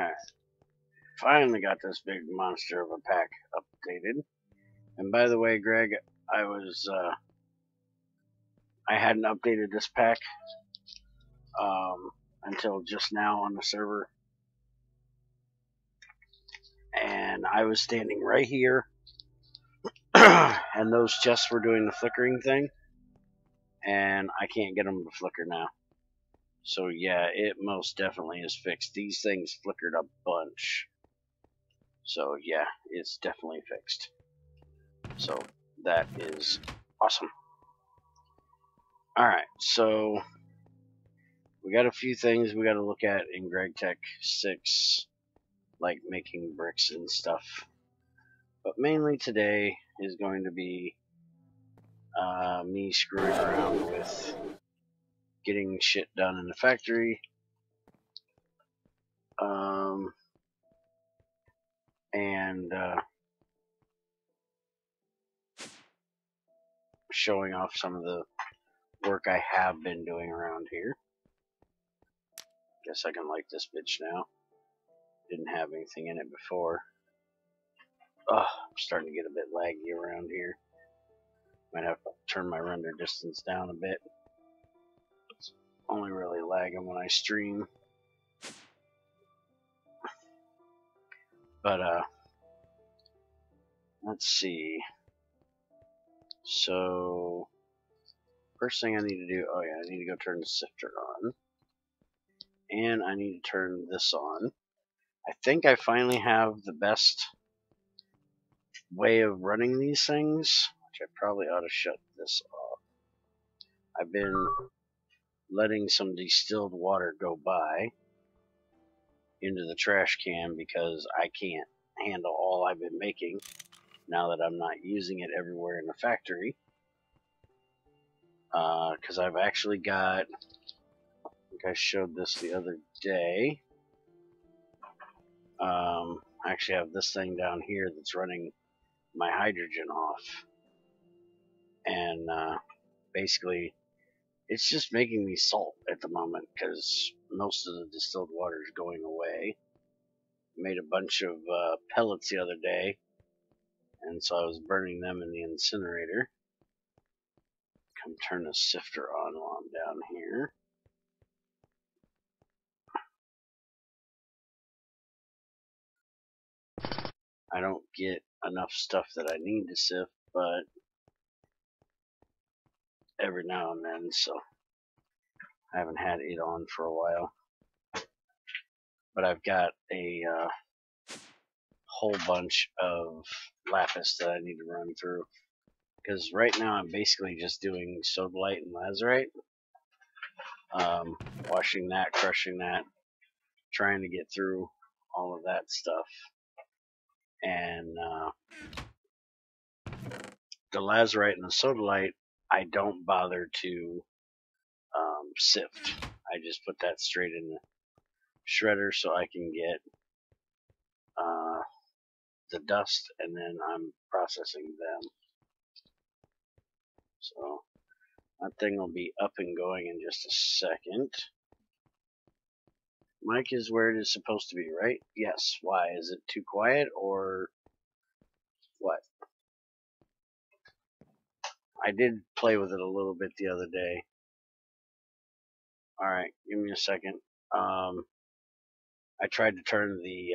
Alright, finally got this big monster of a pack updated. And by the way, Greg, I hadn't updated this pack until just now on the server. And I was standing right here, and those chests were doing the flickering thing. And I can't get them to flicker now. So yeah, it most definitely is fixed. These things flickered a bunch. So yeah, it's definitely fixed. So that is awesome. Alright, so we got a few things we got to look at in GT6, like making bricks and stuff. But mainly today is going to be me screwing around with getting shit done in the factory. And showing off some of the work I have been doing around here. Guess I can light this bitch now. Didn't have anything in it before. I'm starting to get a bit laggy around here. Might have to turn my render distance down a bit. It's only really lagging when I stream. But let's see. So first thing I need to do, oh yeah, I need to go turn the sifter on. And I need to turn this on. I think I finally have the best way of running these things, which I probably ought to shut this off. I've been letting some distilled water go by into the trash can because I can't handle all I've been making now that I'm not using it everywhere in the factory. Because I've actually got, I think I showed this the other day. I actually have this thing down here that's running my hydrogen off. And basically, it's just making me salt at the moment because most of the distilled water is going away. Made a bunch of pellets the other day, and so I was burning them in the incinerator. Come turn the sifter on while I'm down here. I don't get enough stuff that I need to sift, but every now and then, so I haven't had it on for a while. But I've got a whole bunch of lapis that I need to run through. Because right now I'm basically just doing sodalite and lazurite. Washing that, crushing that, trying to get through all of that stuff. And the lazurite and the sodalite, I don't bother to sift. I just put that straight in the shredder so I can get the dust, and then I'm processing them. So that thing will be up and going in just a second. Mic is where it is supposed to be, right? Yes. Why? Is it too quiet or what? I did play with it a little bit the other day. Alright, give me a second. I tried to turn the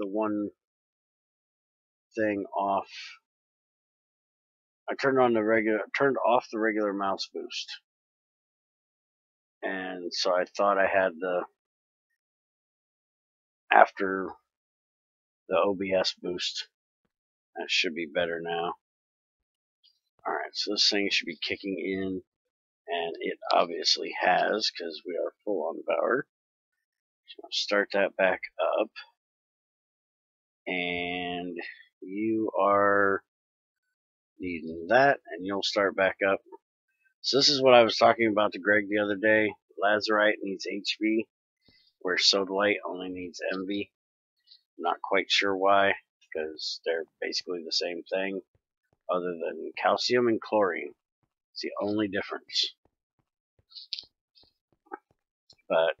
one thing off. I turned off the regular mouse boost. And so I thought I had after the OBS boost. That should be better now. Alright, so this thing should be kicking in, and it obviously has, because we are full on power. So I'll start that back up. And you are needing that, and you'll start back up. So this is what I was talking about to Greg the other day. Lazurite needs HV, where sodalite only needs MV. Not quite sure why, because they're basically the same thing, other than calcium and chlorine. It's the only difference. But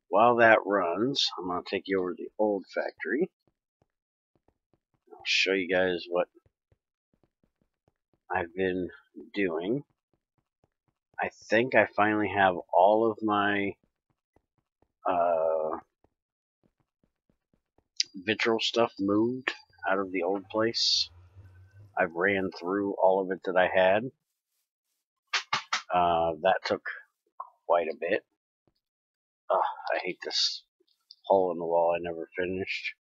while that runs, I'm going to take you over to the old factory. I'll show you guys what I've been doing. I think I finally have all of my vitriol stuff moved out of the old place. I've ran through all of it that I had. That took quite a bit. I hate this hole in the wall I never finished.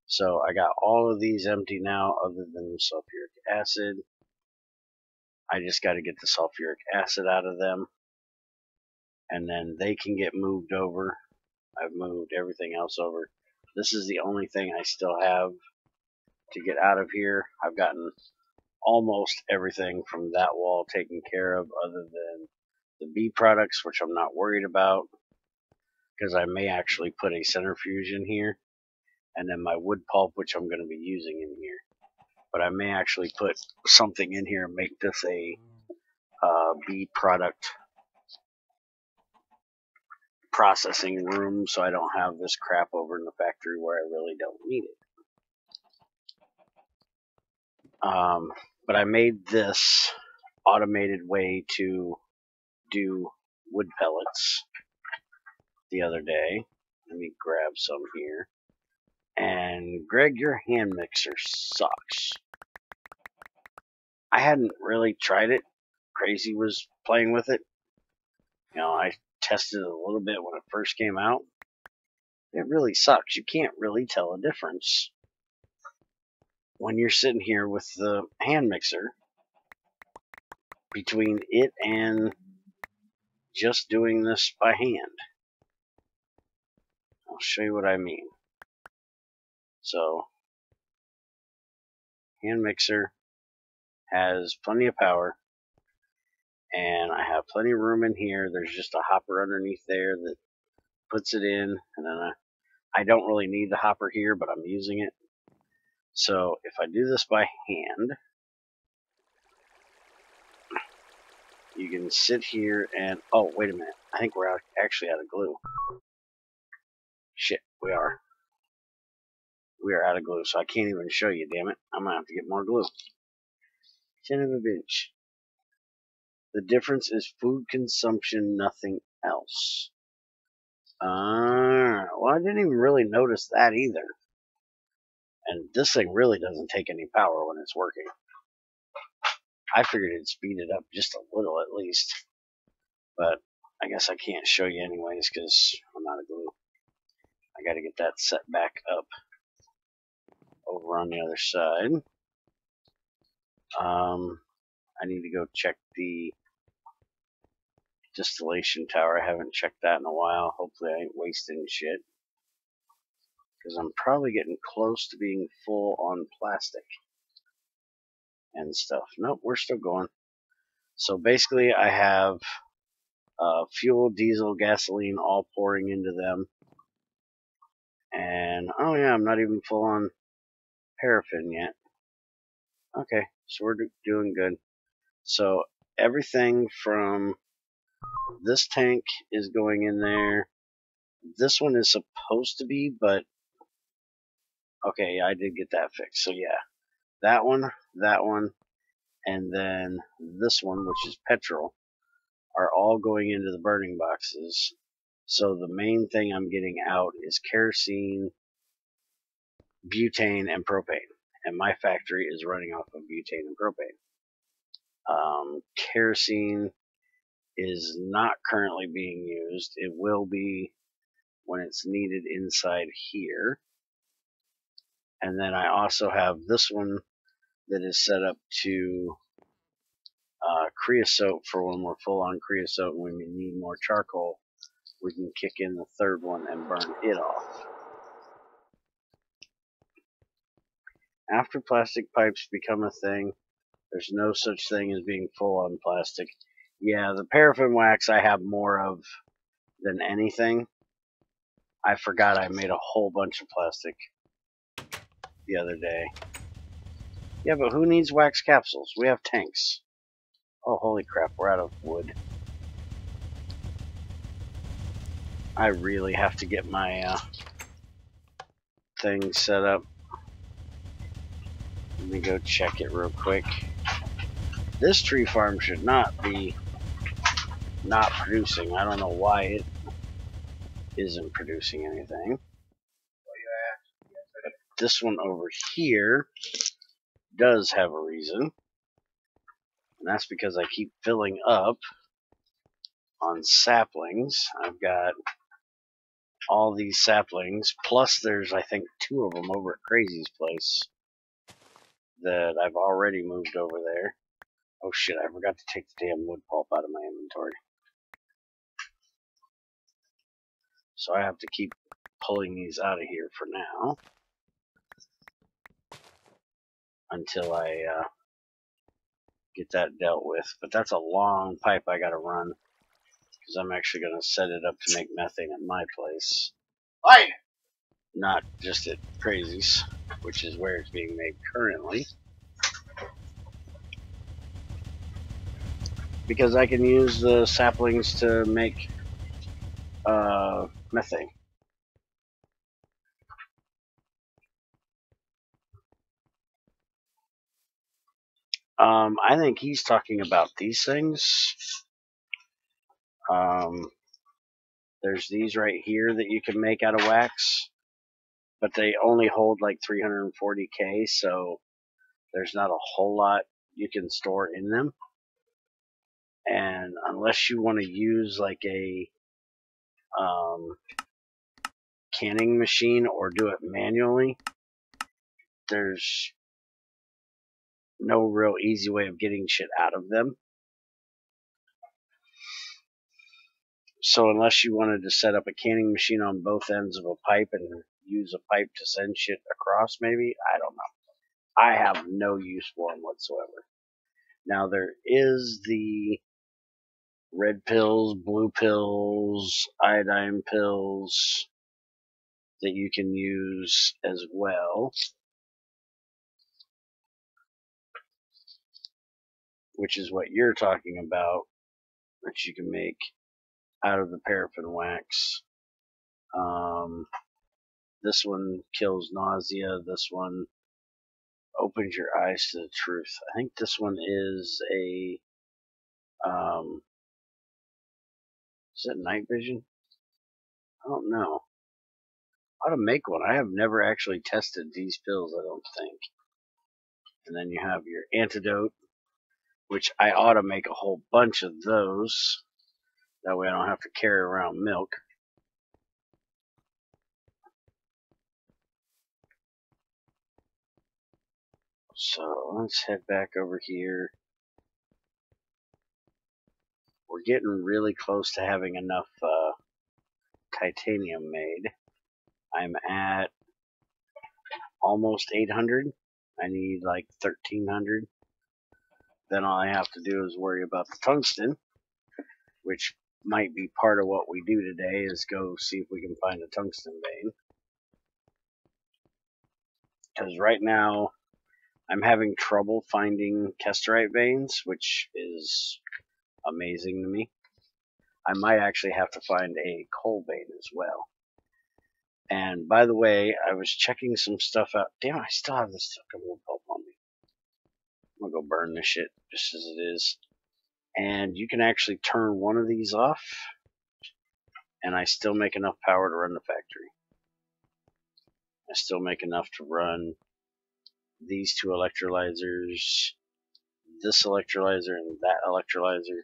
So I got all of these empty now other than the sulfuric acid. I just got to get the sulfuric acid out of them, and then they can get moved over. I've moved everything else over. This is the only thing I still have to get out of here. I've gotten almost everything from that wall taken care of other than the B products, which I'm not worried about because I may actually put a centrifuge in here, and then my wood pulp, which I'm going to be using in here. But I may actually put something in here and make this a B product processing room so I don't have this crap over in the factory where I really don't need it. But I made this automated way to do wood pellets the other day. Let me grab some here. And Greg, your hand mixer sucks. I hadn't really tried it. Crazy was playing with it. You know, I tested it a little bit when it first came out. It really sucks. You can't really tell a difference when you're sitting here with the hand mixer between it and just doing this by hand. I'll show you what I mean. So, hand mixer has plenty of power, and I have plenty of room in here. There's just a hopper underneath there that puts it in, and then I don't really need the hopper here, but I'm using it. So if I do this by hand, you can sit here and, oh, wait a minute. I think we're actually out of glue. Shit, we are. We are out of glue, so I can't even show you, damn it. I'm going to have to get more glue. Son of a bitch. The difference is food consumption, nothing else. Well, I didn't even really notice that either. And this thing really doesn't take any power when it's working. I figured it'd speed it up just a little at least. But I guess I can't show you anyways because I'm out of glue. I got to get that set back up over on the other side. I need to go check the distillation tower. I haven't checked that in a while. Hopefully I ain't wasting shit, because I'm probably getting close to being full on plastic and stuff. Nope, we're still going. So basically I have fuel, diesel, gasoline all pouring into them. And, oh yeah, I'm not even full on paraffin yet. Okay, so we're doing good. So everything from this tank is going in there. This one is supposed to be, but okay, I did get that fixed. So yeah, that one, and then this one, which is petrol, are all going into the burning boxes. So the main thing I'm getting out is kerosene, butane, and propane. And my factory is running off of butane and propane. Kerosene is not currently being used. It will be when it's needed inside here. And then I also have this one that is set up to creosote for when we're full on creosote and we need more charcoal. We can kick in the third one and burn it off. After plastic pipes become a thing, there's no such thing as being full on plastic. Yeah, the paraffin wax I have more of than anything. I forgot I made a whole bunch of plastic the other day. Yeah, but who needs wax capsules? We have tanks. Oh, holy crap, we're out of wood. I really have to get my thing set up. Let me go check it real quick. This tree farm should not be not producing. I don't know why it isn't producing anything. But this one over here does have a reason. And that's because I keep filling up on saplings. I've got all these saplings, plus there's, I think, 2 of them over at Crazy's place that I've already moved over there. Oh shit, I forgot to take the damn wood pulp out of my inventory. So I have to keep pulling these out of here for now until I get that dealt with. But that's a long pipe I gotta run because I'm actually gonna set it up to make methane at my place. Fine! Not just at Crazy's, which is where it's being made currently. Because I can use the saplings to make methane. I think he's talking about these things. There's these right here that you can make out of wax, but they only hold like 340K, so there's not a whole lot you can store in them. And unless you want to use like a canning machine or do it manually, there's no real easy way of getting shit out of them. So unless you wanted to set up a canning machine on both ends of a pipe and use a pipe to send shit across, maybe, I don't know. I have no use for them whatsoever. Now there is the red pills, blue pills, iodine pills that you can use as well, which is what you're talking about, which you can make out of the paraffin wax. This one kills nausea. This one opens your eyes to the truth. I think this one is a is it night vision? I don't know. I ought to make one. I have never actually tested these pills, I don't think. And then you have your antidote, which I ought to make a whole bunch of those. That way I don't have to carry around milk. So let's head back over here. We're getting really close to having enough titanium made. I'm at almost 800. I need like 1300. Then all I have to do is worry about the tungsten, which might be part of what we do today, is go see if we can find a tungsten vein. Because right now I'm having trouble finding kesterite veins, which is amazing to me. I might actually have to find a coal vein as well. And by the way, I was checking some stuff out. Damn, I still have this fucking wood pulp on me. I'm gonna go burn this shit just as it is. And you can actually turn one of these off, and I still make enough power to run the factory. I still make enough to run these 2 electrolyzers, this electrolyzer, and that electrolyzer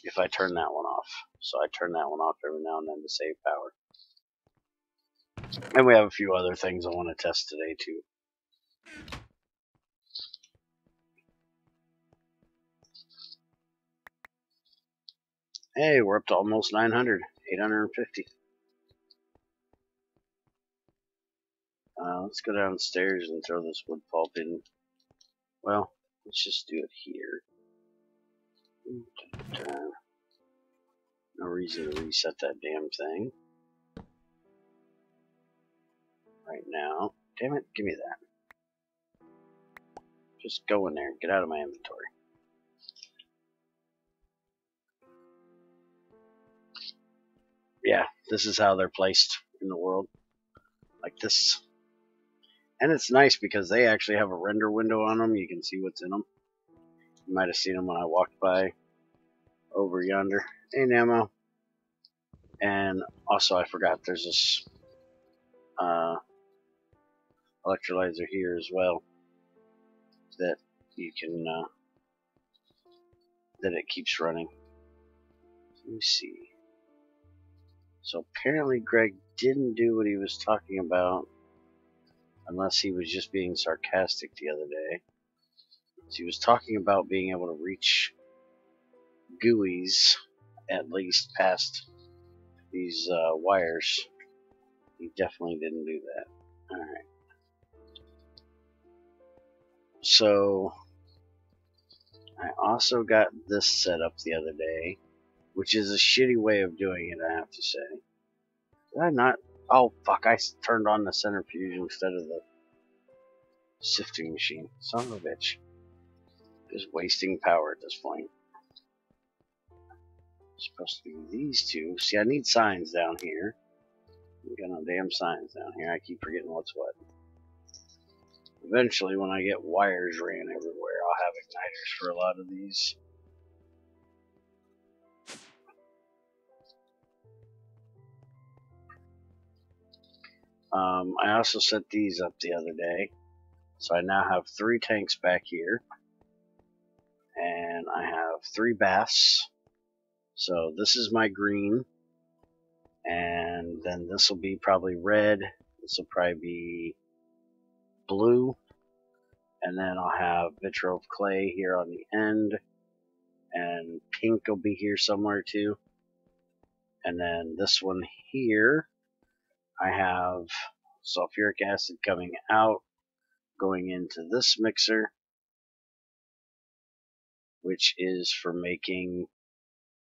if I turn that one off. So I turn that one off every now and then to save power. And we have a few other things I want to test today too. Hey, we're up to almost 900, 850. Let's go downstairs and throw this wood pulp in. Well, let's just do it here. No reason to reset that damn thing right now. Damn it, give me that. Just go in there and get out of my inventory. Yeah, this is how they're placed in the world, like this. And it's nice because they actually have a render window on them. You can see what's in them. You might have seen them when I walked by over yonder. And ammo. And also, I forgot there's this electrolyzer here as well that you can that it keeps running. Let me see. So apparently Greg didn't do what he was talking about, unless he was just being sarcastic the other day. So he was talking about being able to reach GUIs at least past these wires. He definitely didn't do that. Alright. So I also got this set up the other day, which is a shitty way of doing it, I have to say. Did I not? Oh, fuck, I turned on the centrifuge instead of the sifting machine. Son of a bitch. Just wasting power at this point. It's supposed to be these two. See, I need signs down here. I got no damn signs down here. I keep forgetting what's what. Eventually, when I get wires ran everywhere, I'll have igniters for a lot of these. I also set these up the other day. So I now have 3 tanks back here. And I have 3 baths. So this is my green. And then this will be probably red. This will probably be blue. And then I'll have vitriol of clay here on the end. And pink will be here somewhere too. And then this one here, I have sulfuric acid coming out, going into this mixer, which is for making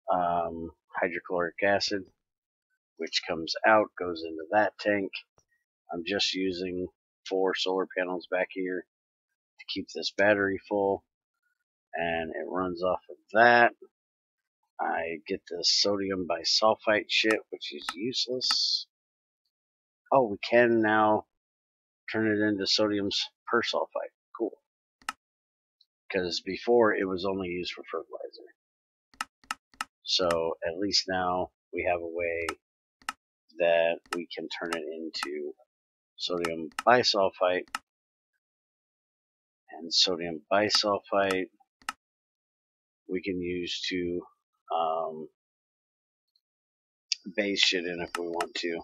hydrochloric acid, which comes out, goes into that tank. I'm just using 4 solar panels back here to keep this battery full, and it runs off of that. I get the sodium bisulfite shit, which is useless. Oh, we can now turn it into sodium persulfite. Cool. Because before it was only used for fertilizer. So at least now we have a way that we can turn it into sodium bisulfite. And sodium bisulfite we can use to base shit in if we want to.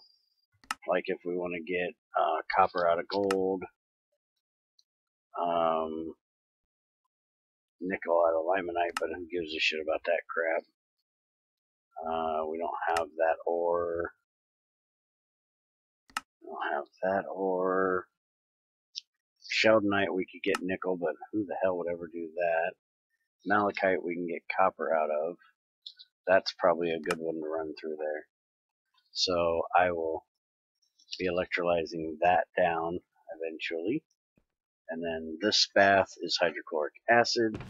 Like if we want to get copper out of gold, nickel out of limonite, but who gives a shit about that crap? We don't have that ore. We don't have that ore. Sheldonite we could get nickel, but who the hell would ever do that? Malachite we can get copper out of. That's probably a good one to run through there. So I will be electrolyzing that down eventually. And then this bath is hydrochloric acid,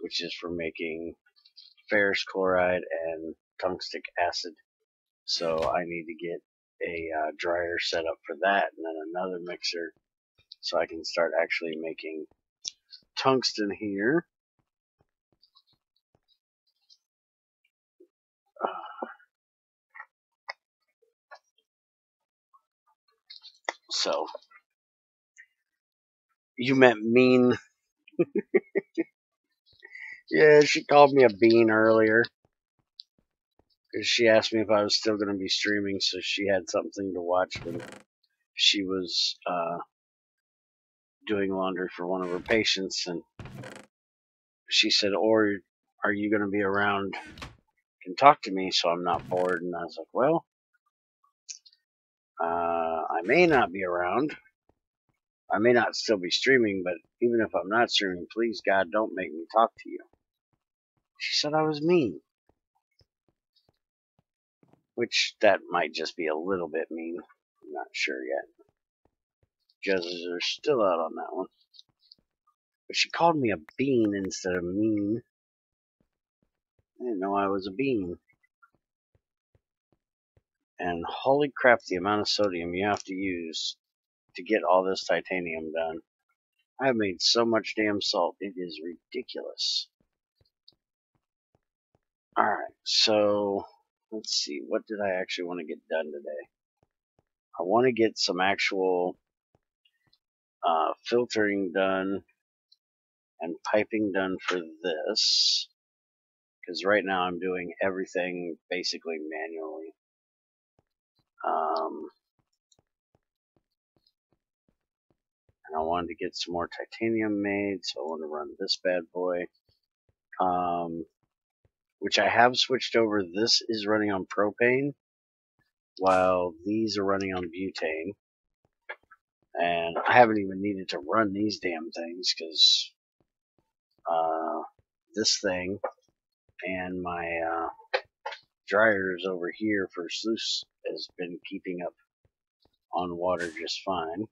which is for making ferrous chloride and tungstic acid. So I need to get a dryer set up for that, and then another mixer so I can start actually making tungsten here. So you meant mean. Yeah, she called me a bean earlier. Because she asked me if I was still going to be streaming, so she had something to watch when she was doing laundry for one of her patients. And she said, or are you going to be around and talk to me so I'm not bored? And I was like, well, I may not be around. I may not still be streaming, but even if I'm not streaming, please, God, don't make me talk to you. She said I was mean. Which, that might just be a little bit mean. I'm not sure yet. Judges are still out on that one. But she called me a bean instead of mean. I didn't know I was a bean. And holy crap, the amount of sodium you have to use to get all this titanium done. I've made so much damn salt, it is ridiculous. Alright, so let's see, what did I actually want to get done today? I want to get some actual filtering done and piping done for this, because right now I'm doing everything basically manually. And I wanted to get some more titanium made, so I want to run this bad boy. Which I have switched over. This is running on propane, while these are running on butane. And I haven't even needed to run these damn things, because this thing and my dryers over here for sluice has been keeping up on water just fine.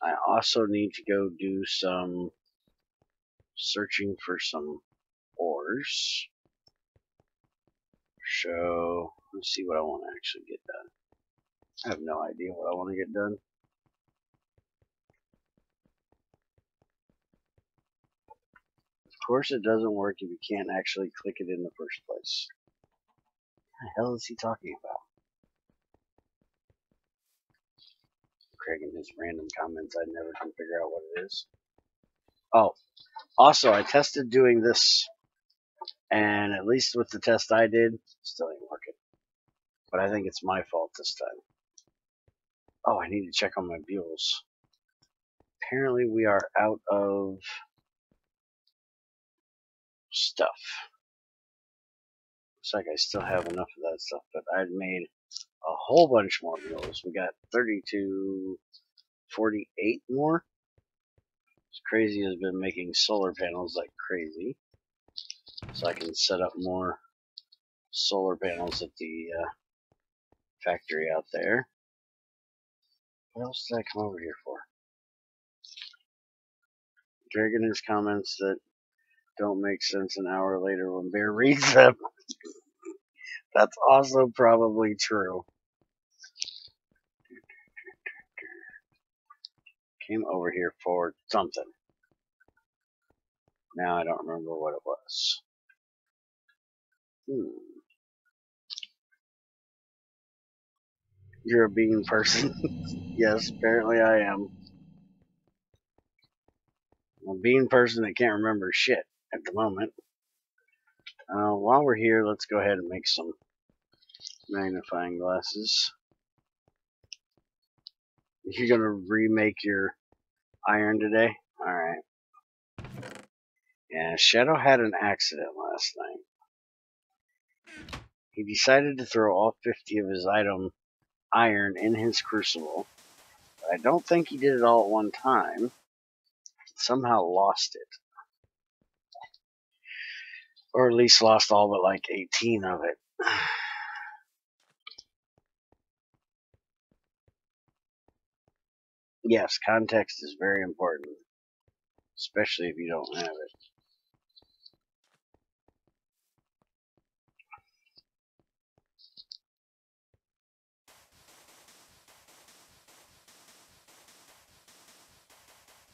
I also need to go do some searching for some ores. So let's see what I want to actually get done. I have no idea what I want to get done. Of course it doesn't work if you can't actually click it in the first place. What the hell is he talking about? Craig and his random comments, I never can figure out what it is. Oh, also I tested doing this, and at least with the test I did, still ain't working. But I think it's my fault this time. Oh, I need to check on my buells. Apparently we are out of stuff. Looks like I still have enough of that stuff, but I'd made a whole bunch more mules. We got 30 to 48 more. It's crazy has been making solar panels like crazy, so I can set up more solar panels at the factory out there. What else did I come over here for? Dragging his comments that don't make sense an hour later when Bear reads them. That's also probably true. Came over here for something. Now I don't remember what it was. You're a bean person. Yes, apparently I am. I'm a bean person that can't remember shit at the moment. While we're here, let's go ahead and make some magnifying glasses. You're gonna remake your iron today? Alright. Yeah, Shadow had an accident last night. He decided to throw all 50 of his iron in his crucible. But I don't think he did it all at one time. Somehow lost it. Or at least lost all but like 18 of it. Yes, context is very important. Especially if you don't have it.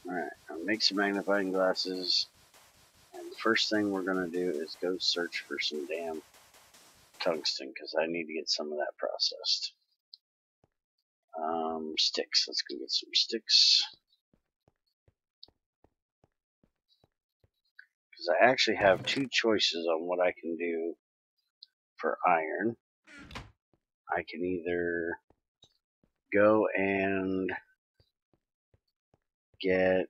Alright, I'll make some magnifying glasses. And the first thing we're going to do is go search for some damn tungsten, because I need to get some of that processed. Sticks. Let's go get some sticks. Because I actually have two choices on what I can do for iron. I can either go and get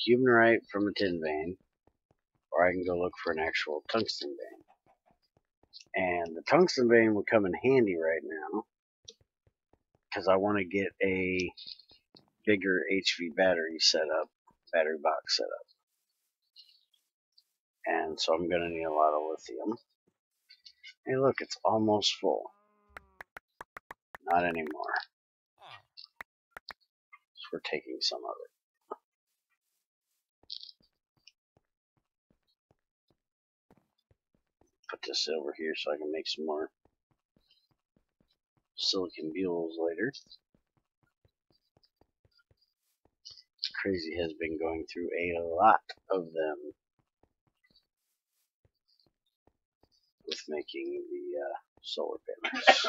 humanite from a tin vein, or I can go look for an actual tungsten vein. And the tungsten vein would come in handy right now, because I want to get a bigger HV battery box setup. And so I'm going to need a lot of lithium. Hey look, it's almost full. Not anymore. So we're taking some of it. put this over here so I can make some more silicon buells later. Crazy has been going through a lot of them with making the solar panels.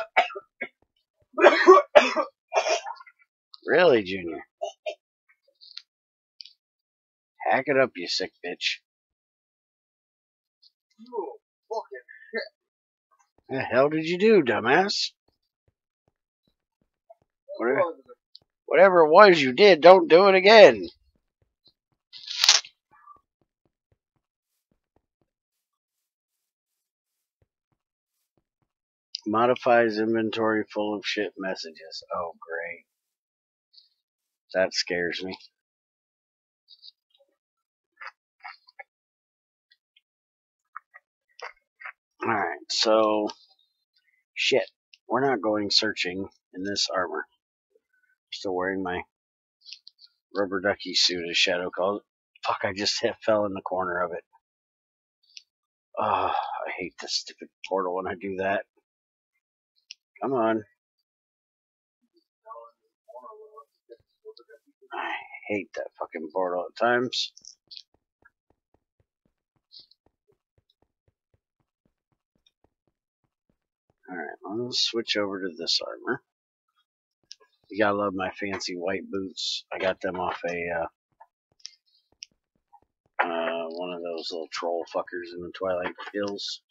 Really, Junior? Hack it up, you sick bitch. You fucking shit. The hell did you do, dumbass? Whatever it was you did, don't do it again. Modifies inventory full of shit messages. Oh, great. That scares me. Alright, so... Shit. We're not going searching in this armor. Still wearing my rubber ducky suit, as Shadow calls it. Fuck, I just fell in the corner of it. Oh, I hate this stupid portal when I do that. Come on. I hate that fucking portal at times. Alright, let's switch over to this armor. You gotta love my fancy white boots. I got them off a one of those little troll fuckers in the Twilight Hills.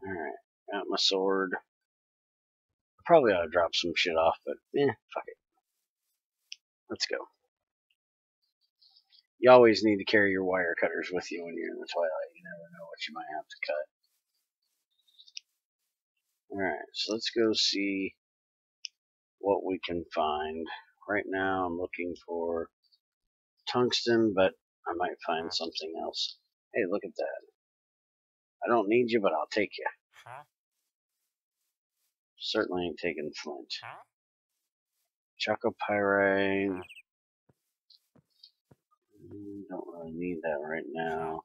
Alright, got my sword. Probably ought to drop some shit off, but fuck it. Let's go. You always need to carry your wire cutters with you when you're in the Twilight. You never know what you might have to cut. Alright, so let's go see what we can find. Right now I'm looking for tungsten, but I might find something else. Hey, look at that. I don't need you, but I'll take you. Certainly ain't taking flint. Chocopyrite. Don't really need that right now.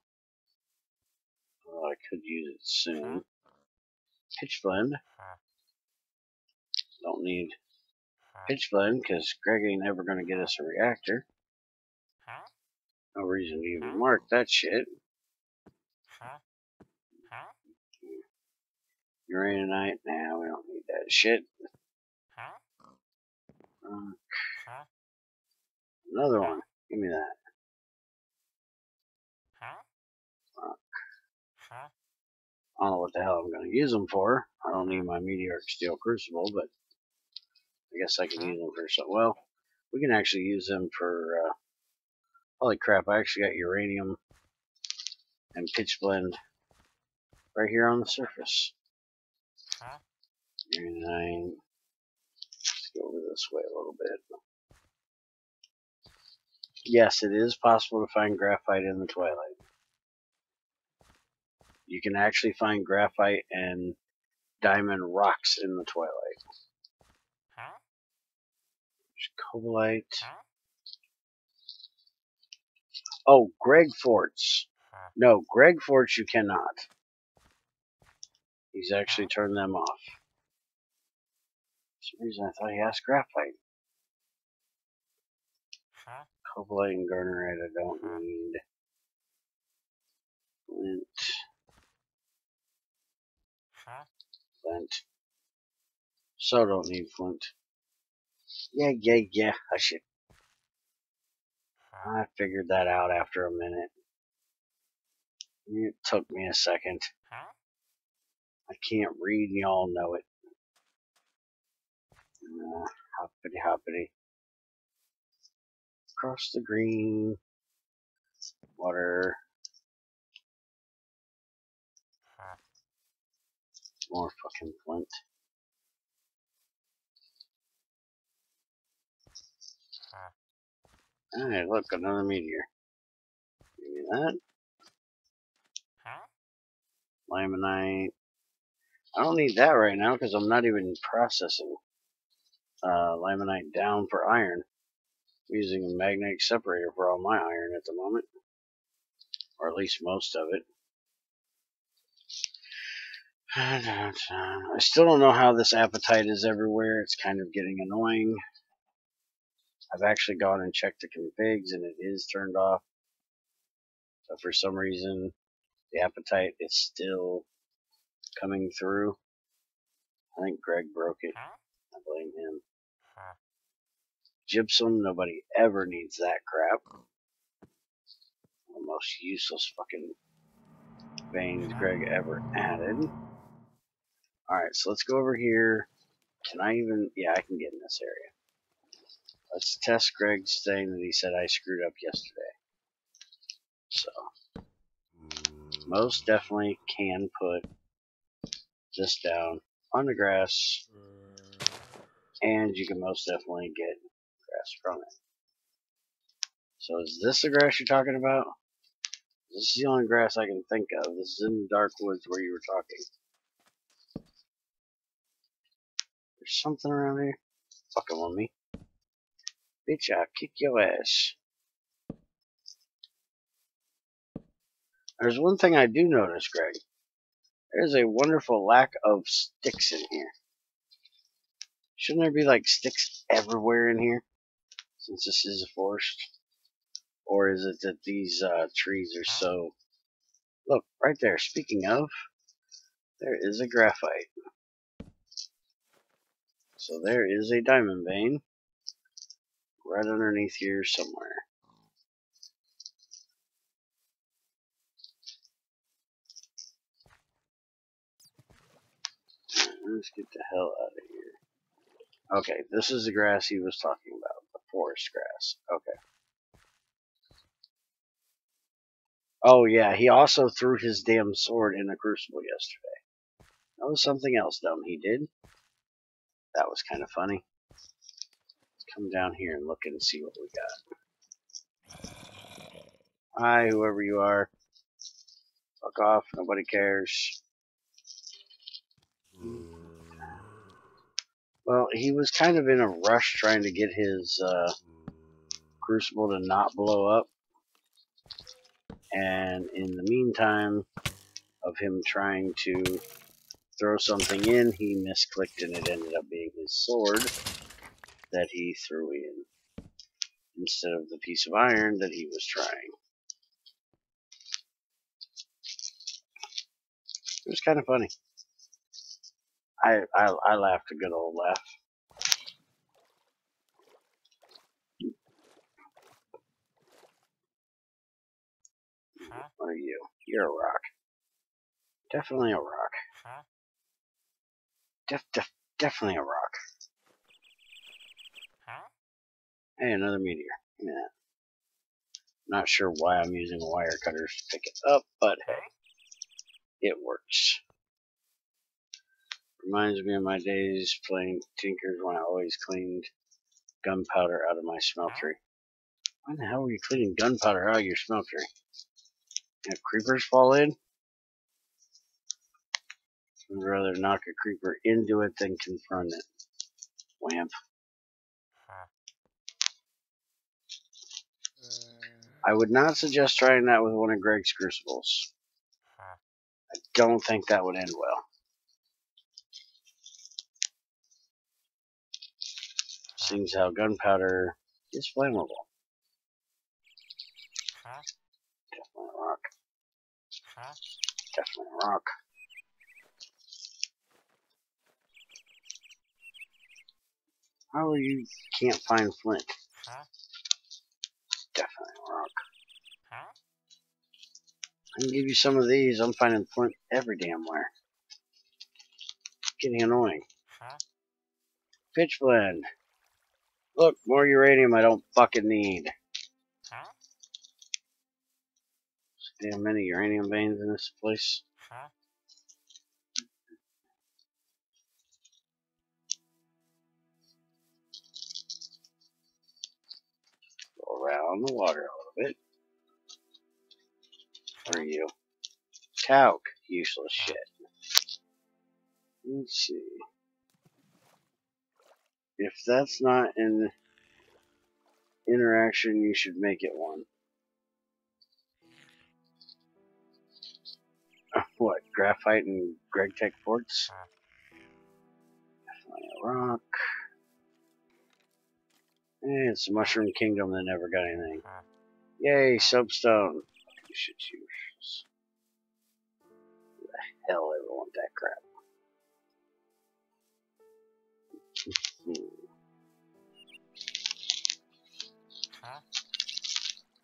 Although I could use it soon. Pitch blend. Don't need pitch blend because Greg ain't ever going to get us a reactor. No reason to even mark that shit. Uraninite. Nah, we don't need that shit. Another one. Give me that. I don't know what the hell I'm going to use them for. I don't need my meteoric steel crucible, but I guess I can use them for something. Well, we can actually use them for, holy crap, I actually got uranium and pitch blend right here on the surface. Uranite. Let's go over this way a little bit. Yes, it is possible to find graphite in the Twilight. You can actually find graphite and diamond rocks in the Twilight. There's cobalite. Oh, Greg Forts. No, Greg Forts you cannot. He's actually turned them off. For some reason I thought he asked graphite. Cobalite and garnerite I don't need. Flint. Flint. So don't need flint. Yeah. I should. I figured that out after a minute. It took me a second. I can't read and y'all know it. Hoppity. Across the green. Water. More fucking flint. Alright, look, another meteor. Give me that. Limonite. I don't need that right now because I'm not even processing limonite down for iron. I'm using a magnetic separator for all my iron at the moment. or at least most of it. I still don't know how this appetite is everywhere. It's kind of getting annoying. I've actually gone and checked the configs and it is turned off. But for some reason, the appetite is still coming through. I think Greg broke it. I blame him. Gypsum, nobody ever needs that crap. The most useless fucking veins Greg ever added. Alright, so let's go over here. Can I even... Yeah, I can get in this area. Let's test Greg's thing that he said I screwed up yesterday. So, most definitely can put this down on the grass, and you can most definitely get grass from it. So is this the grass you're talking about? This is the only grass I can think of. This is in the dark woods where you were talking. There's something around here. Fucking with me. Bitch, I'll kick your ass. There's one thing I do notice, Greg. There's a wonderful lack of sticks in here. Shouldn't there be like sticks everywhere in here? Since this is a forest? Or is it that these trees are so... Look, right there. Speaking of, there is a graphite. So there is a diamond vein right underneath here somewhere. Let's get the hell out of here. Okay, this is the grass he was talking about. The forest grass. Okay. Oh yeah, he also threw his damn sword in a crucible yesterday. That was something else dumb he did. That was kind of funny. Let's come down here and look and see what we got. Hi, whoever you are. Fuck off, nobody cares. Well, he was kind of in a rush trying to get his crucible to not blow up. And in the meantime of him trying to throw something in, he misclicked and it ended up being his sword that he threw in instead of the piece of iron that he was trying. It was kind of funny. I laughed a good old laugh. What are you? You're a rock. Definitely a rock. Definitely a rock. Hey, another meteor. Give me that. Not sure why I'm using wire cutters to pick it up, but hey, it works. Reminds me of my days playing Tinkers when I always cleaned gunpowder out of my smeltery. Why the hell were you cleaning gunpowder out of your smeltery? If creepers fall in, I'd rather knock a creeper into it than confront it. Wamp. I would not suggest trying that with one of Greg's crucibles. I don't think that would end well. Seems how gunpowder is flammable. Definitely a rock. Definitely a rock. How are you can't find flint? Definitely a rock. I can give you some of these. I'm finding flint every damn where. Getting annoying. Pitch blend. Look, more uranium I don't fucking need. Damn many uranium veins in this place. Go around the water a little bit. What are you? Talc. Useless shit. Let's see. If that's not an interaction, you should make it one. What? Graphite and Gregtech quartz? Definitely a rock. It's the Mushroom Kingdom that never got anything. Yay, soapstone. Shit, use. Who the hell ever want that crap?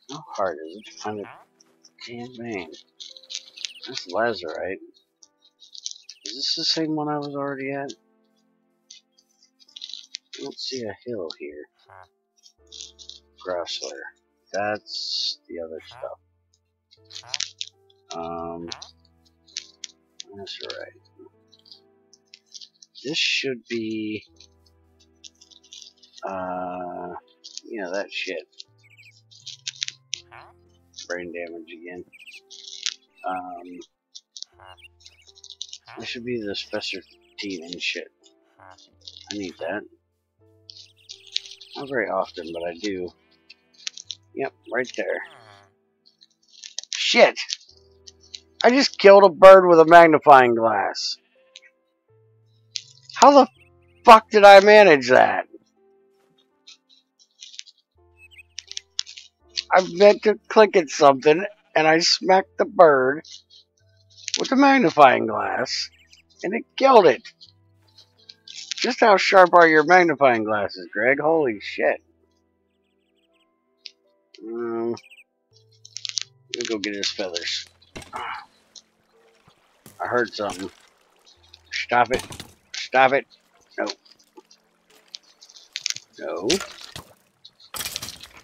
How hard is it to find a damn vein? That's lazurite. Is this the same one I was already at? I don't see a hill here. Grassler. That's the other stuff. That's right. This should be, yeah, that shit. Brain damage again. This should be the Spessartine and shit. I need that. Not very often, but I do. Yep, right there. Shit! I just killed a bird with a magnifying glass. How the fuck did I manage that? I meant to click at something, and I smacked the bird with a magnifying glass, and it killed it. Just how sharp are your magnifying glasses, Greg? Holy shit. Let me go get his feathers. I heard something. Stop it. Stop it. No. No.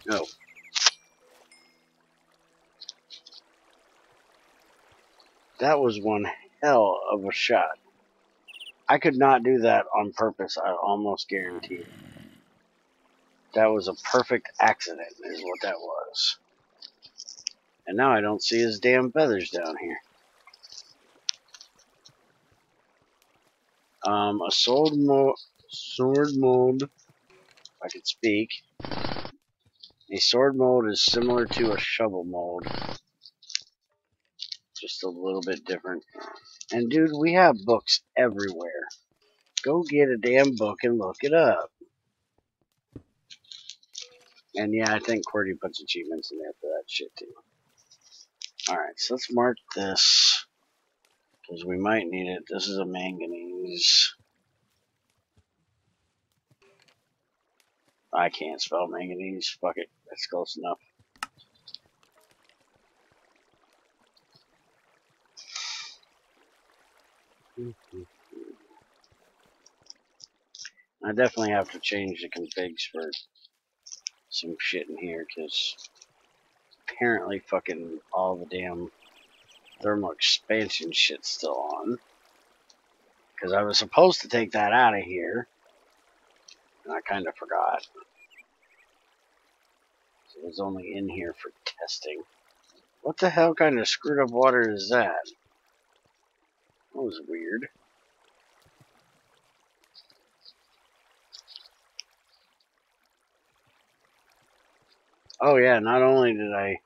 No. That was one hell of a shot. I could not do that on purpose, I almost guarantee it. That was a perfect accident, is what that was. And now I don't see his damn feathers down here. A sword mold, if I could speak. A sword mold is similar to a shovel mold. Just a little bit different. And dude, we have books everywhere. Go get a damn book and look it up. And yeah, I think QWERTY puts achievements in there for that shit too. Alright, so let's mark this. Because we might need it. This is a manganese. I can't spell manganese. Fuck it. That's close enough. I definitely have to change the configs for some shit in here, because apparently fucking all the damn thermal expansion shit's still on. Because I was supposed to take that out of here, and I kind of forgot. So it was only in here for testing. What the hell kind of screwed up water is that? That was weird. Oh yeah, not only did I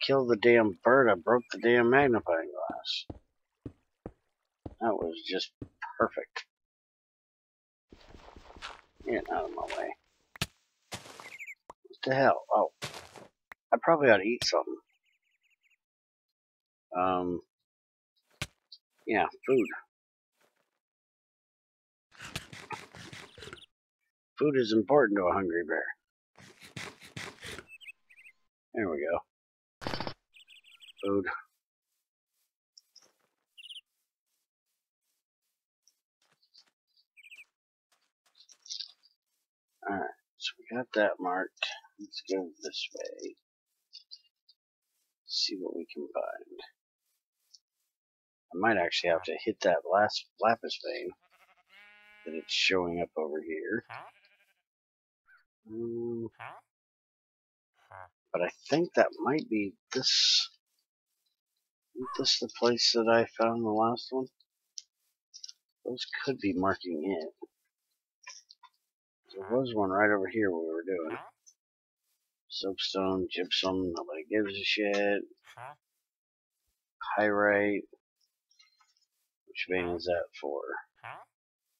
kill the damn bird, I broke the damn magnifying glass. That was just perfect. Get out of my way. What the hell? Oh, I probably ought to eat something. Yeah, food. Food is important to a hungry bear. There we go. Food. Alright, so we got that marked. Let's go this way. See what we can find. I might actually have to hit that last lapis vein that it's showing up over here. But I think that might be this. Isn't this the place that I found the last one? Those could be marking it. There was one right over here we were doing. Soapstone, gypsum, nobody gives a shit. Pyrite. Which vein is that for?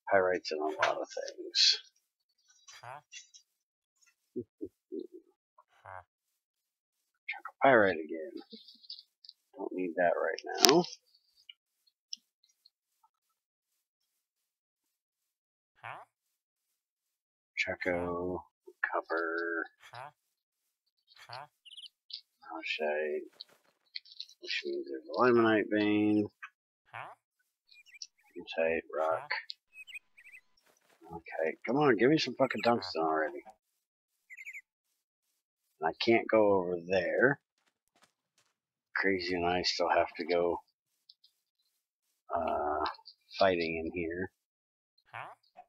Pyrite's in a lot of things. Pyrite again. Don't need that right now. Chaco, copper, malachite, which means there's a limonite vein, hematite, rock. Okay, come on, give me some fucking tungsten already. And I can't go over there. Crazy and I still have to go fighting in here.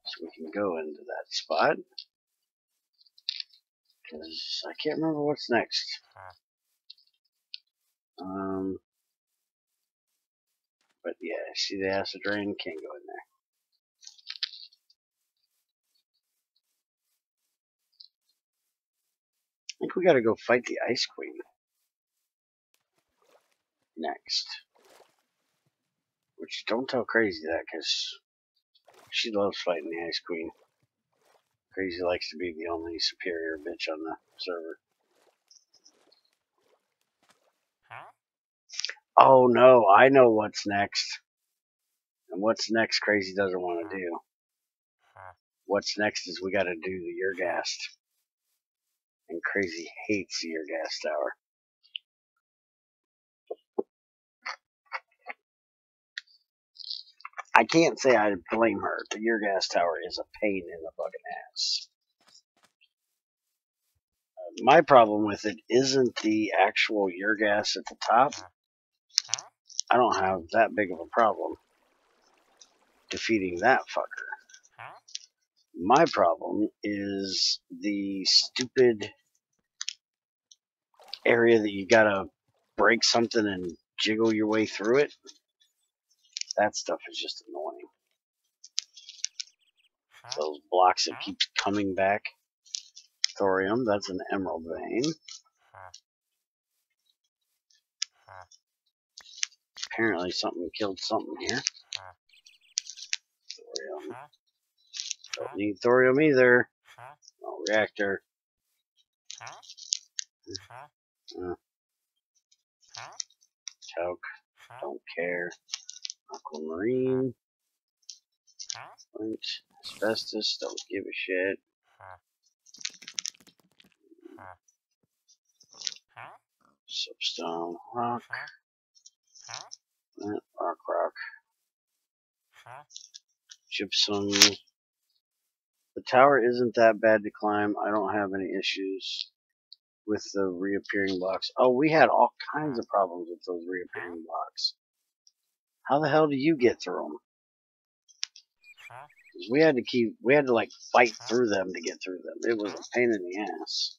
So we can go into that spot. Because I can't remember what's next. But yeah, see the acid rain? Can't go in there. I think we gotta go fight the Ice Queen next. Which, don't tell Crazy that, because she loves fighting the Ice Queen. Crazy likes to be the only superior bitch on the server. Oh no, I know what's next. And what's next Crazy doesn't want to do. What's next is we gotta do the Urgast. And Crazy hates the Urgast Tower. I can't say I blame her. The Urgast Tower is a pain in the fucking ass. My problem with it isn't the actual Urgast at the top. I don't have that big of a problem defeating that fucker. My problem is the stupid area that you gotta break something and jiggle your way through it. That stuff is just annoying. Those blocks that keep coming back. Thorium, that's an emerald vein. Apparently something killed something here. Thorium. Don't need thorium either. No reactor. Choke. Don't care. Aquamarine. Flint. Asbestos. Don't give a shit. Soapstone. Rock. Flint. Rock. Gypsum. The tower isn't that bad to climb. I don't have any issues with the reappearing blocks. Oh, we had all kinds of problems with those reappearing blocks. How the hell do you get through them? We had to like fight through them to get through them. It was a pain in the ass.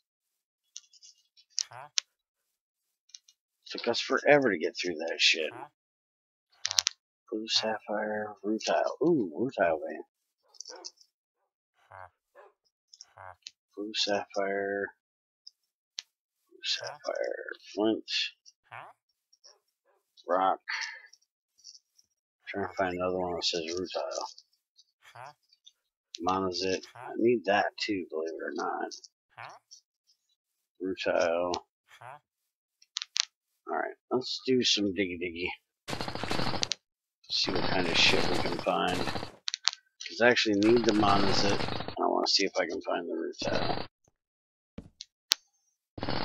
Took us forever to get through that shit. Blue sapphire, rutile. Ooh, rutile vein. Blue sapphire, flint, rock. Trying to find another one that says rutile. Monazite. I need that too, believe it or not. Rutile. Alright, let's do some diggy. See what kind of shit we can find. Because I actually need the monazite. I want to see if I can find the rutile.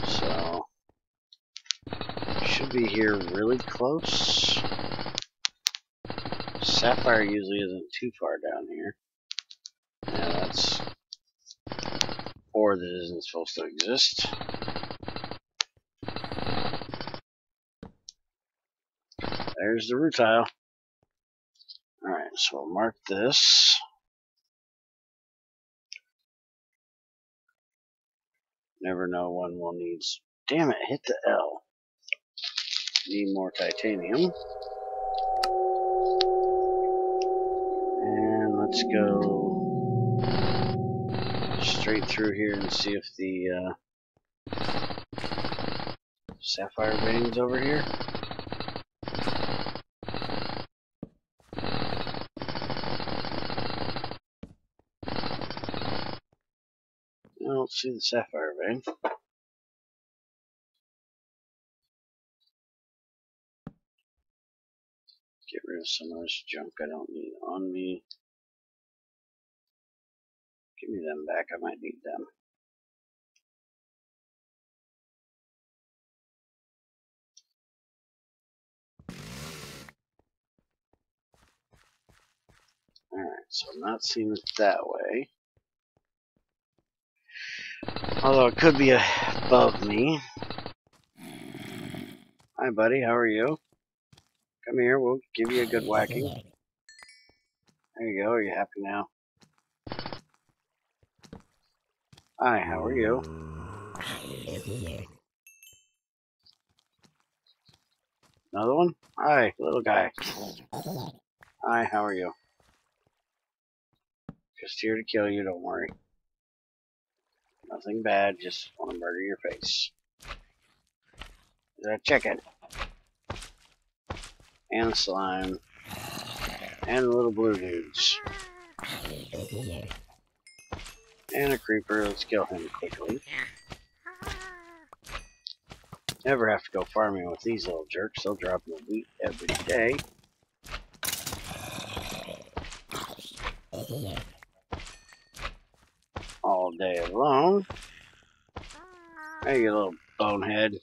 So, should be here really close. Sapphire usually isn't too far down here. Yeah, that's ore that isn't supposed to exist. There's the rutile. Alright, so we'll mark this. Never know when we'll need. Damn it, hit the L. Need more titanium. And let's go straight through here and see if the sapphire vein's over here. Let's see the sapphire vein. Get rid of some of this junk I don't need on me. Give me them back, I might need them. Alright, so I'm not seeing it that way. Although it could be above me. Hi buddy, how are you? Come here, we'll give you a good whacking. There you go, are you happy now? Hi, how are you? Another one? Hi, little guy. Hi, how are you? Just here to kill you, don't worry. Nothing bad, just want to murder your face. There's a chicken. And a slime. And little blue dudes. And a creeper, let's kill him quickly. Never have to go farming with these little jerks, they'll drop me wheat every day. All day long. Hey, you little bonehead.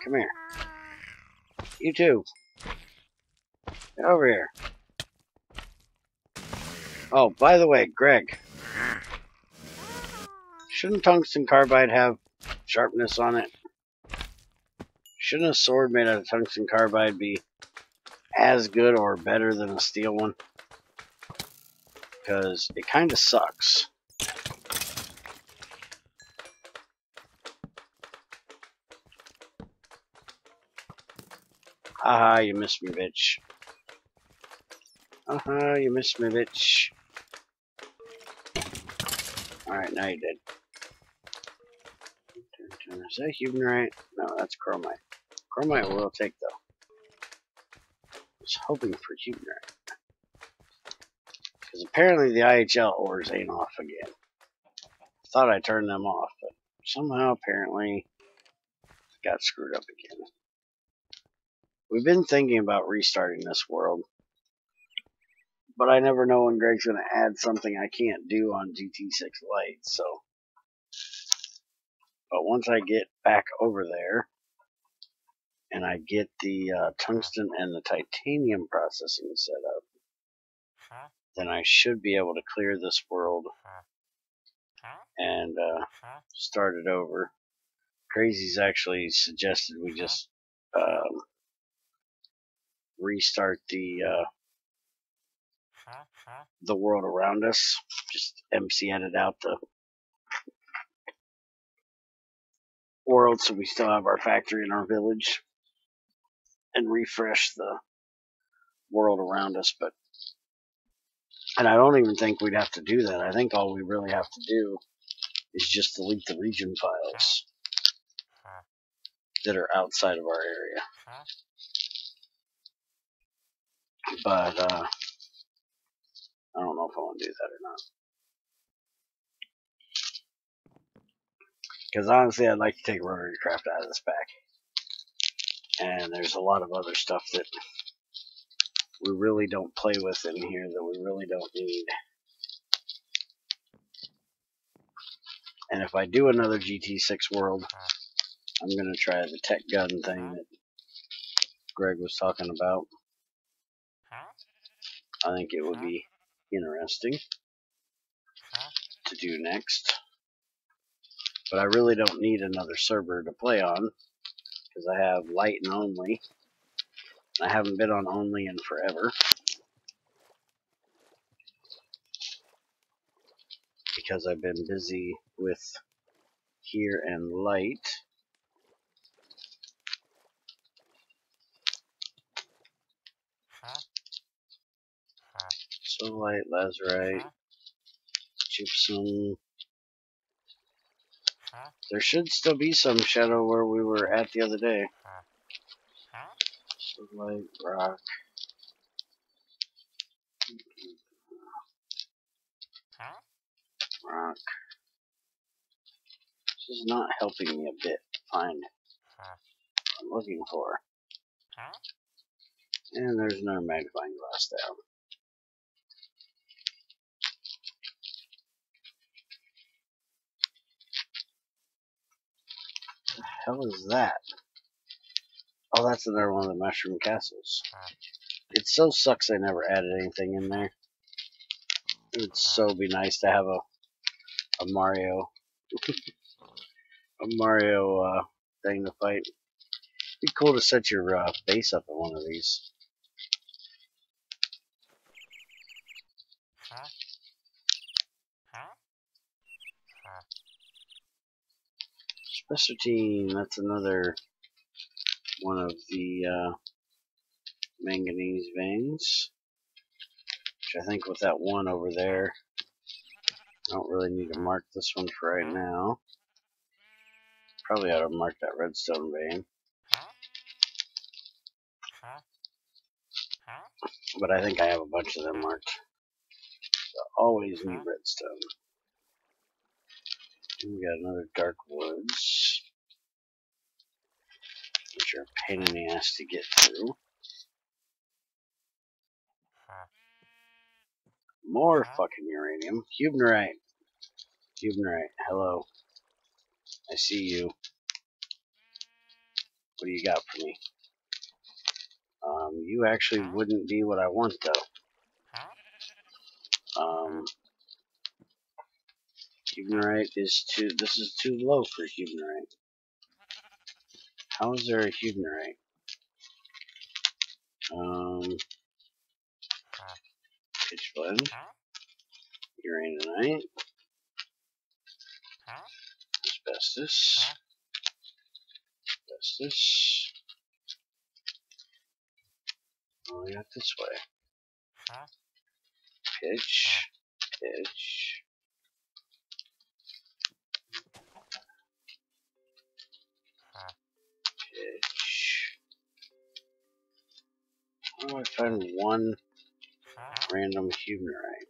Come here. You too. Get over here. Oh, by the way, Greg. Shouldn't tungsten carbide have sharpness on it? Shouldn't a sword made out of tungsten carbide be as good or better than a steel one? Because it kind of sucks. Haha, you missed me, bitch. Haha, you missed me, bitch. Alright, now you did. Is that humanite? No, that's chromite. Chromite we'll take, though. I was hoping for humanite. Because apparently the IHL ores ain't off again. Thought I turned them off, but somehow apparently it got screwed up again. We've been thinking about restarting this world, but I never know when Greg's going to add something I can't do on GT6 Lite, so. But once I get back over there, and I get the tungsten and the titanium processing set up, then I should be able to clear this world and start it over. Crazy's actually suggested we just restart the world around us. Just MC edit out the world so we still have our factory in our village and refresh the world around us. And I don't even think we'd have to do that. I think all we really have to do is just delete the region files that are outside of our area. But I don't know if I want to do that or not. Because honestly, I'd like to take Rotary Craft out of this pack. And there's a lot of other stuff that we really don't play with in here that we really don't need. And if I do another GT6 world, I'm going to try the tech gun thing that Greg was talking about. I think it would be interesting to do next. But I really don't need another server to play on, because I have light and only. I haven't been on only in forever, because I've been busy with here and light. So light, lazurite, gypsum. There should still be some shadow where we were at the other day. So light, rock. Rock. This is not helping me a bit to find what I'm looking for. And there's another magnifying glass down. What the hell is that? Oh, that's another one of the mushroom castles. It so sucks I never added anything in there. It would so be nice to have a Mario thing to fight. It'd be cool to set your base up in one of these. Spessartine, that's another one of the manganese veins. Which I think with that one over there, I don't really need to mark this one for right now. Probably ought to mark that redstone vein. But I think I have a bunch of them marked. So always need redstone. And we got another dark woods, which are a pain in the ass to get through. More fucking uranium. Huberite. Huberite, hello. I see you. What do you got for me? You actually wouldn't be what I want, though. Huberite is too. This is too low for Huberite. How is there a Huberite? Pitch blend, uraninite, asbestos, asbestos. Oh, we got this way. Pitch, pitch. Pitch. How do I find one random Huberite?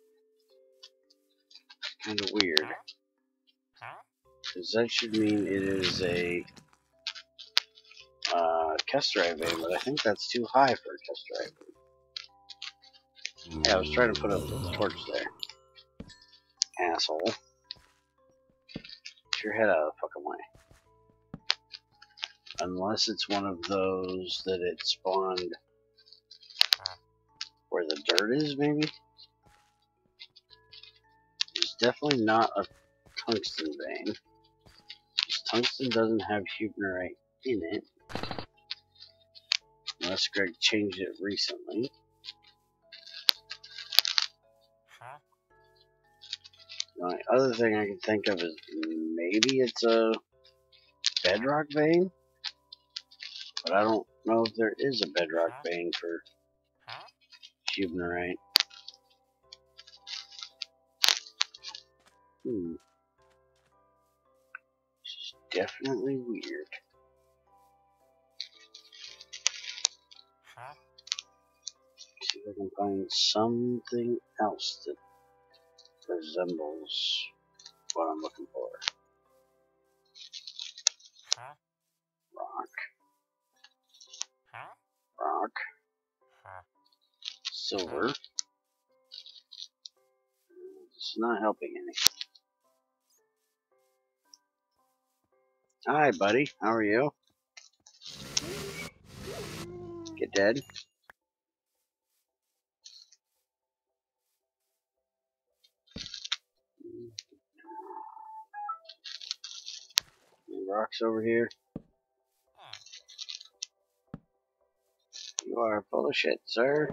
Kind of weird. Because that should mean it is a Kestrite vein, but I think that's too high for a Kestrite vein. Yeah, I was trying to put a torch there. Asshole. Get your head out of the fucking way. Unless it's one of those that it spawned where the dirt is, maybe? It's definitely not a tungsten vein. Because tungsten doesn't have Huberite in it. Unless Greg changed it recently. The only other thing I can think of is maybe it's a bedrock vein? But I don't know if there is a bedrock vein for Huberite. This is definitely weird. See if I can find something else that resembles what I'm looking for. Rock. Rock. Silver. It's not helping any. Hi, buddy. How are you? Get dead. Any rocks over here? You are full of shit, sir.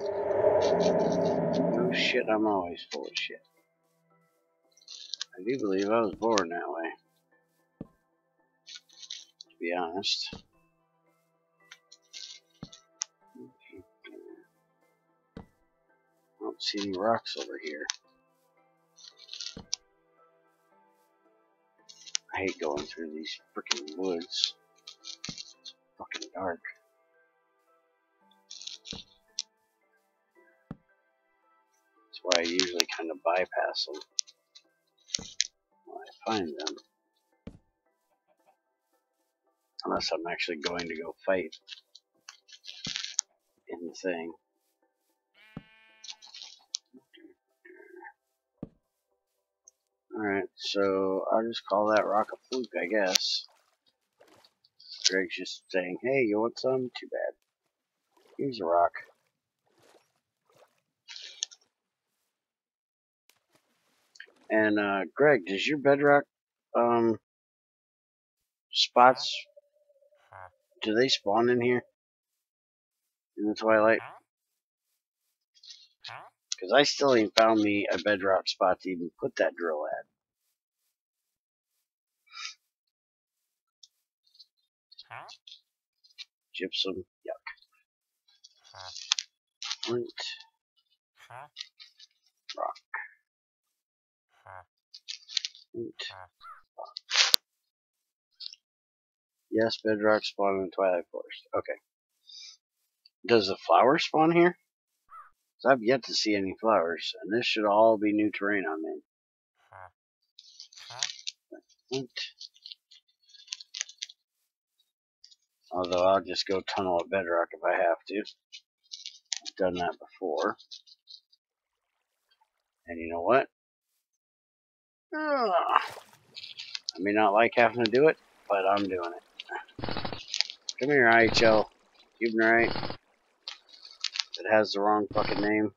No shit, I'm always full of shit. I do believe I was born that way. To be honest. I don't see any rocks over here. I hate going through these freaking woods. It's fucking dark. That's why I usually kind of bypass them when I find them. Unless I'm actually going to go fight in the thing. Alright, so I'll just call that rock a fluke, I guess. Greg's just saying, hey, you want some? Too bad. Here's a rock. And, Greg, does your bedrock, spots, do they spawn in here? In the Twilight? Because I still ain't found me a bedrock spot to even put that drill at. Gypsum, yuck. Flint, rock. Flint, rock. Yes, bedrock spawn in the Twilight Forest. Okay. Does the flower spawn here? Because I've yet to see any flowers, and this should all be new terrain I'm in. Flint. Although I'll just go tunnel a bedrock if I have to. I've done that before. And you know what? I may not like having to do it, but I'm doing it. Come here, IHL. Huberite. It has the wrong fucking name.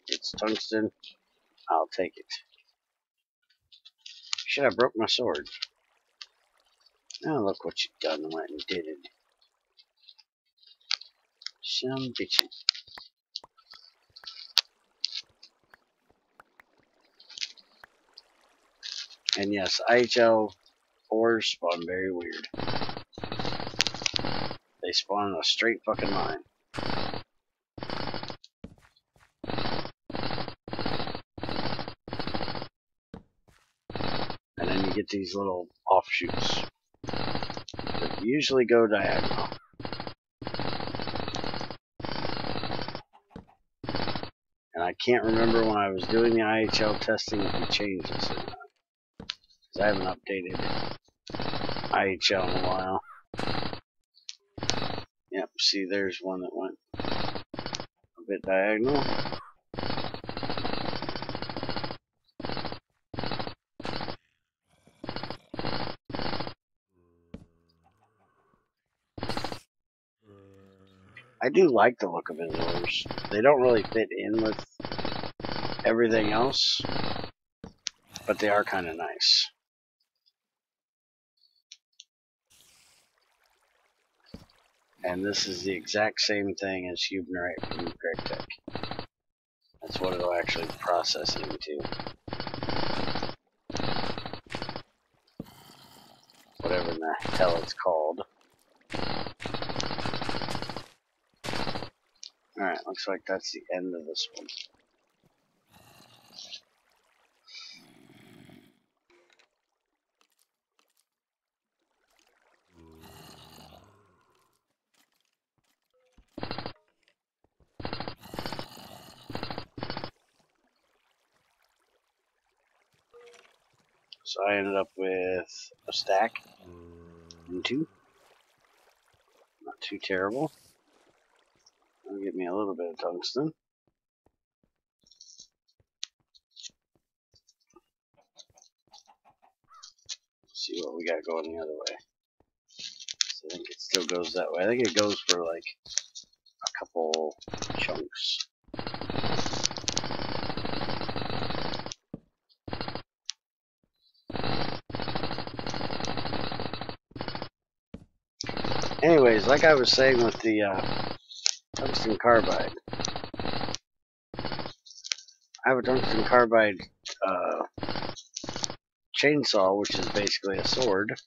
It's tungsten. I'll take it. Shit, I broke my sword. Oh, look what you've done. Went and did it. Some bitchin'. And yes, IHL 4s spawn very weird. They spawn in a straight fucking line. And then you get these little offshoots that usually go diagonal. And I can't remember when I was doing the IHL testing if we changed this or not. Because I haven't updated IHL in a while. Yep, see there's one that went a bit diagonal. I do like the look of his oars. They don't really fit in with everything else, but they are kind of nice. And this is the exact same thing as Huberite from Greg Tech. That's what it'll actually process into. Whatever in the hell it's called. Alright, looks like that's the end of this one. So I ended up with a stack and 2. Not too terrible. That'll give me a little bit of tungsten. Let's see what we got going the other way. So I think it still goes that way. I think it goes for like a couple chunks. Anyways, like I was saying with the tungsten carbide, I have a tungsten carbide chainsaw, which is basically a sword,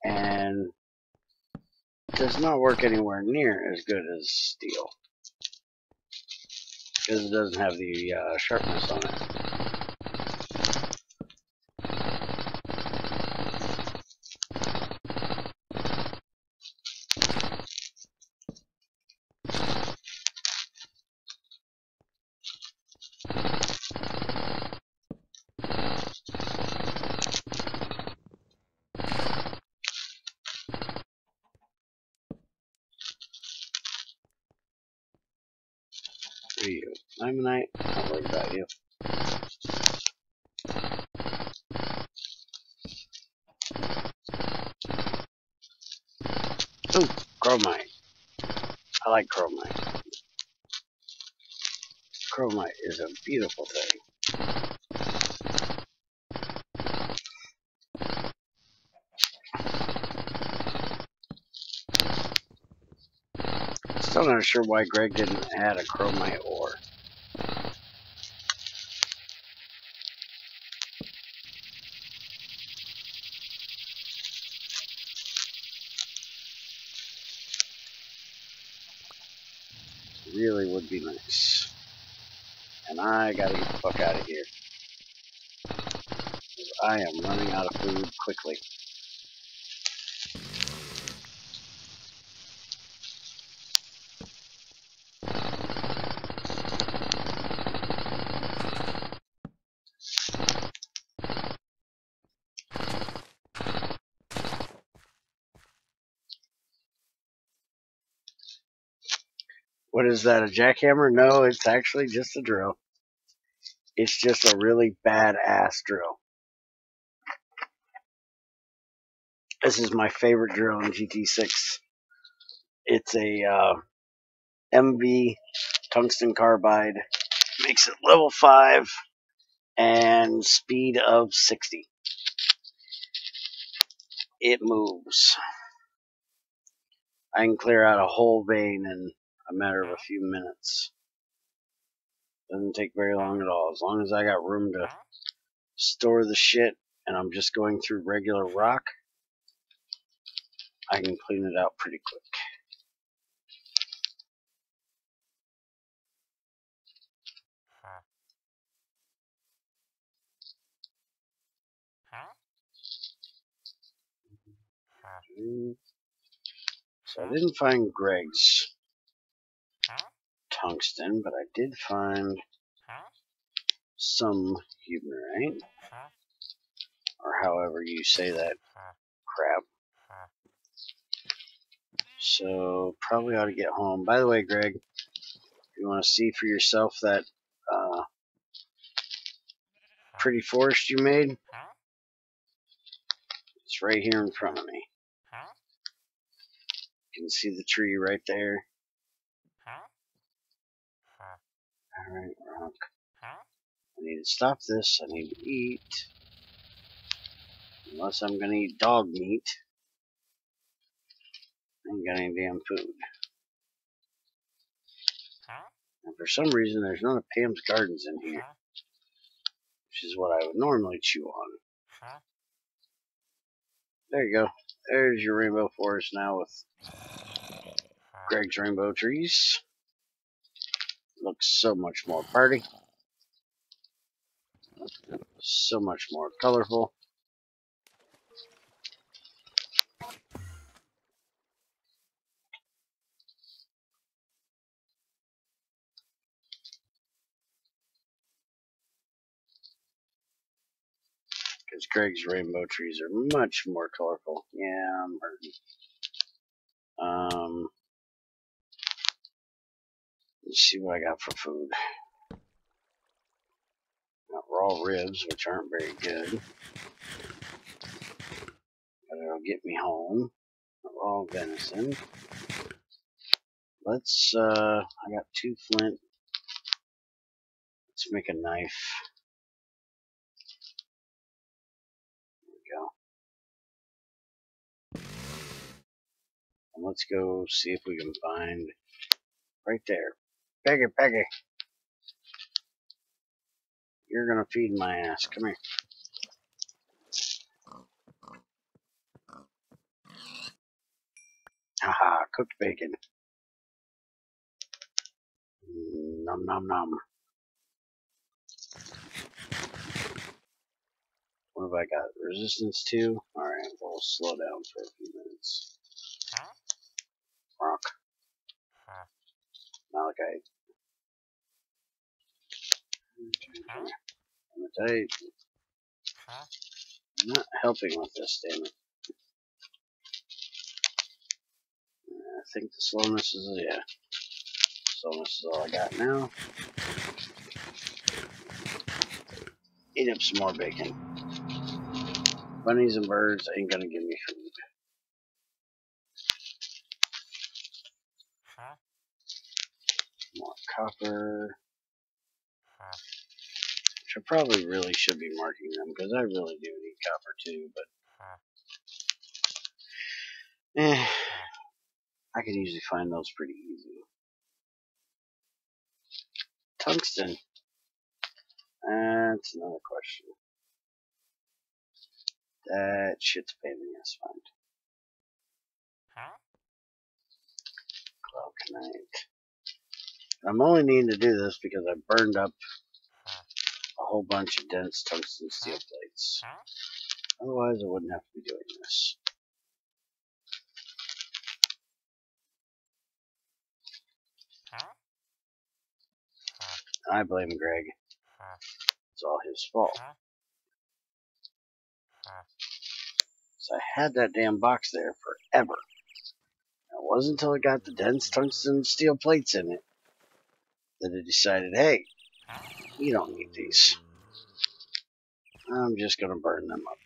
and does not work anywhere near as good as steel because it doesn't have the sharpness on it. Simonite, not worried about you. Ooh, chromite. I like chromite. Chromite is a beautiful thing. Still not sure why Greg didn't add a chromite ore. Really would be nice. And I gotta get the fuck out of here. I am running out of food quickly. What is that, a jackhammer? No, it's actually just a drill. It's just a really badass drill. This is my favorite drill in GT6. It's a MV tungsten carbide. Makes it level 5 and speed of 60. It moves. I can clear out a whole vein in a matter of a few minutes. Doesn't take very long at all. As long as I got room to store the shit and I'm just going through regular rock, I can clean it out pretty quick. So I didn't find Greg's tungsten, but I did find some huberite, or however you say that crap. So probably ought to get home. By the way, Greg, if you want to see for yourself that pretty forest you made, it's right here in front of me. You can see the tree right there. Alright, rock. I need to stop this. I need to eat. Unless I'm going to eat dog meat. I ain't got any damn food. And for some reason, there's none of Pam's Gardens in here. Which is what I would normally chew on. There you go. There's your rainbow forest now with Greg's rainbow trees. Looks so much more party. So much more colorful. Because Greg's rainbow trees are much more colorful. Yeah, I'm hurting. Let's see what I got for food. Got raw ribs, which aren't very good. But it'll get me home. Raw venison. Let's, I got 2 flint. Let's make a knife. There we go. And let's go see if we can find right there. Peggy, Peggy. You're gonna feed my ass. Come here. Haha, cooked bacon. Nom nom nom. What have I got? Resistance 2? Alright, we'll slow down for a few minutes. Rock. Malachite. Hematite. I'm not helping with this, damn it. I think the slowness is, yeah. Slowness is all I got now. Eat up some more bacon. Bunnies and birds ain't gonna give me food. More copper. Which I probably really should be marking them because I really do need copper too, but I can usually find those pretty easy. Tungsten. That's another question. That shit's a pain in the ass to find. Glauconite. I'm only needing to do this because I burned up a whole bunch of dense tungsten steel plates. Otherwise, I wouldn't have to be doing this. I blame Greg. It's all his fault. So I had that damn box there forever. It wasn't until I got the dense tungsten steel plates in it that I decided, hey, you don't need these. I'm just going to burn them up.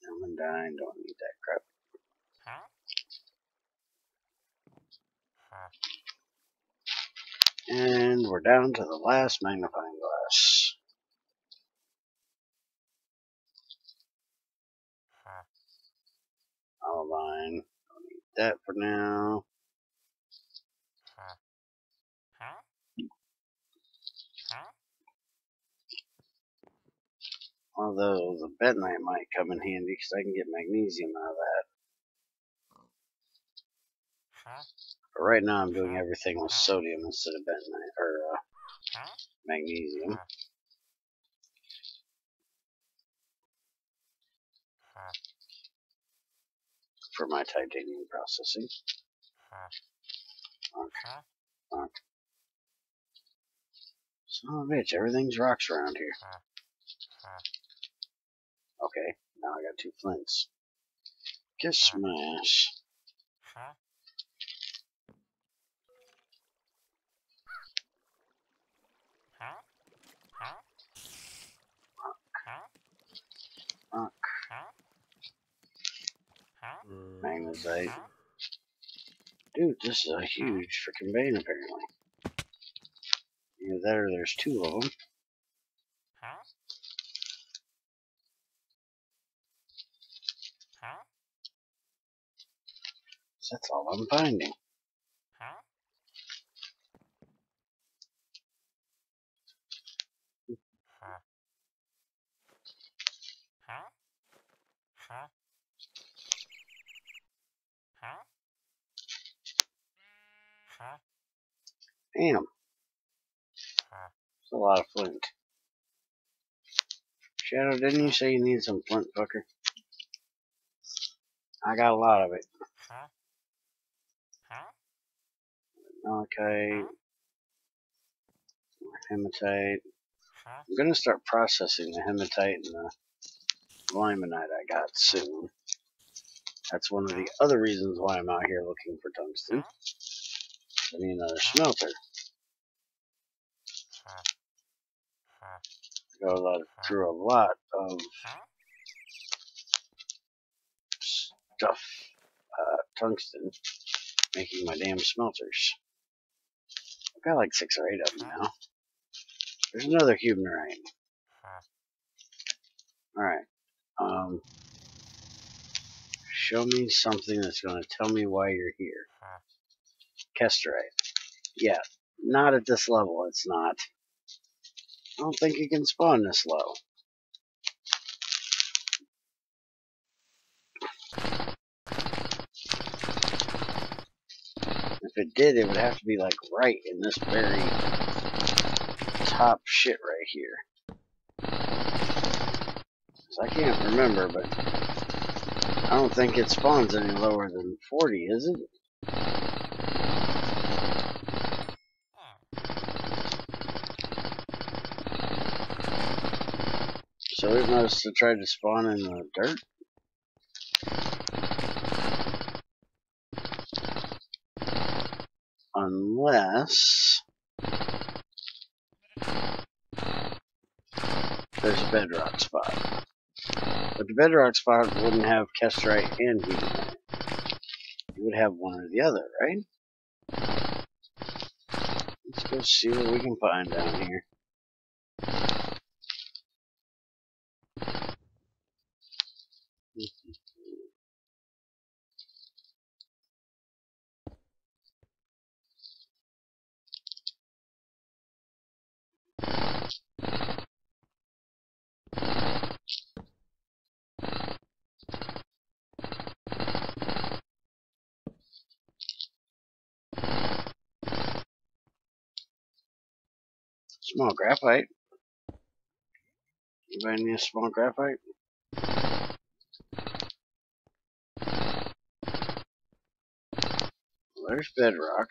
Almandine, don't need that crap. And we're down to the last magnifying glass. Olivine, don't need that for now. Although the bentonite might come in handy because I can get magnesium out of that. But right now I'm doing everything with sodium instead of bentonite or magnesium. For my titanium processing. Fuck. Son of a bitch, everything's rocks around here. Okay, now I got 2 flints. Kiss my ass. Fuck. Magnetite. Dude, this is a huge freaking vein apparently. Either that or there's 2 of them. So that's all I'm finding. Damn. That's a lot of flint. Shadow, didn't you say you need some flint, fucker? I got a lot of it. Okay. Hematite. I'm gonna start processing the hematite and the limonite I got soon. That's one of the other reasons why I'm out here looking for tungsten. I need another smelter. I go through a lot of stuff, tungsten, making my damn smelters. I've got like 6 or 8 of them now. There's another humanite. Alright. Show me something that's going to tell me why you're here. Kesterite. Yeah, not at this level, it's not. I don't think you can spawn this low. If it did, it would have to be like right in this very top shit right here. So I can't remember, but I don't think it spawns any lower than 40, is it? So it must have tried to spawn in the dirt. Unless there's a bedrock spot. But the bedrock spot wouldn't have kestrite and heat in it. You would have one or the other, right? Let's go see what we can find down here. Small graphite. Anybody need a small graphite? Well, there's bedrock.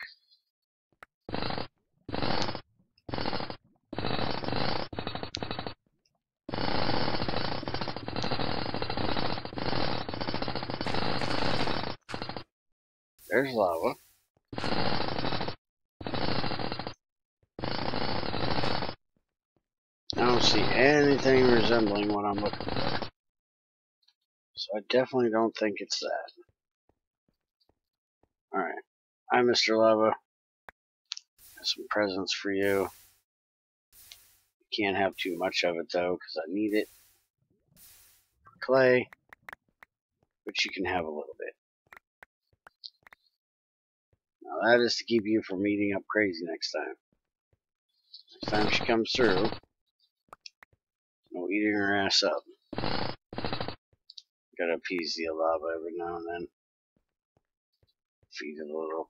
There's lava. I don't see anything resembling what I'm looking for. So I definitely don't think it's that. Alright. Hi, Mr. Lava. Got some presents for you. Can't have too much of it, though, because I need it for clay. But you can have a little bit. Now that is to keep you from eating up crazy next time. Next time she comes through, no eating her ass up. Gotta appease the lava every now and then. Feed it a little.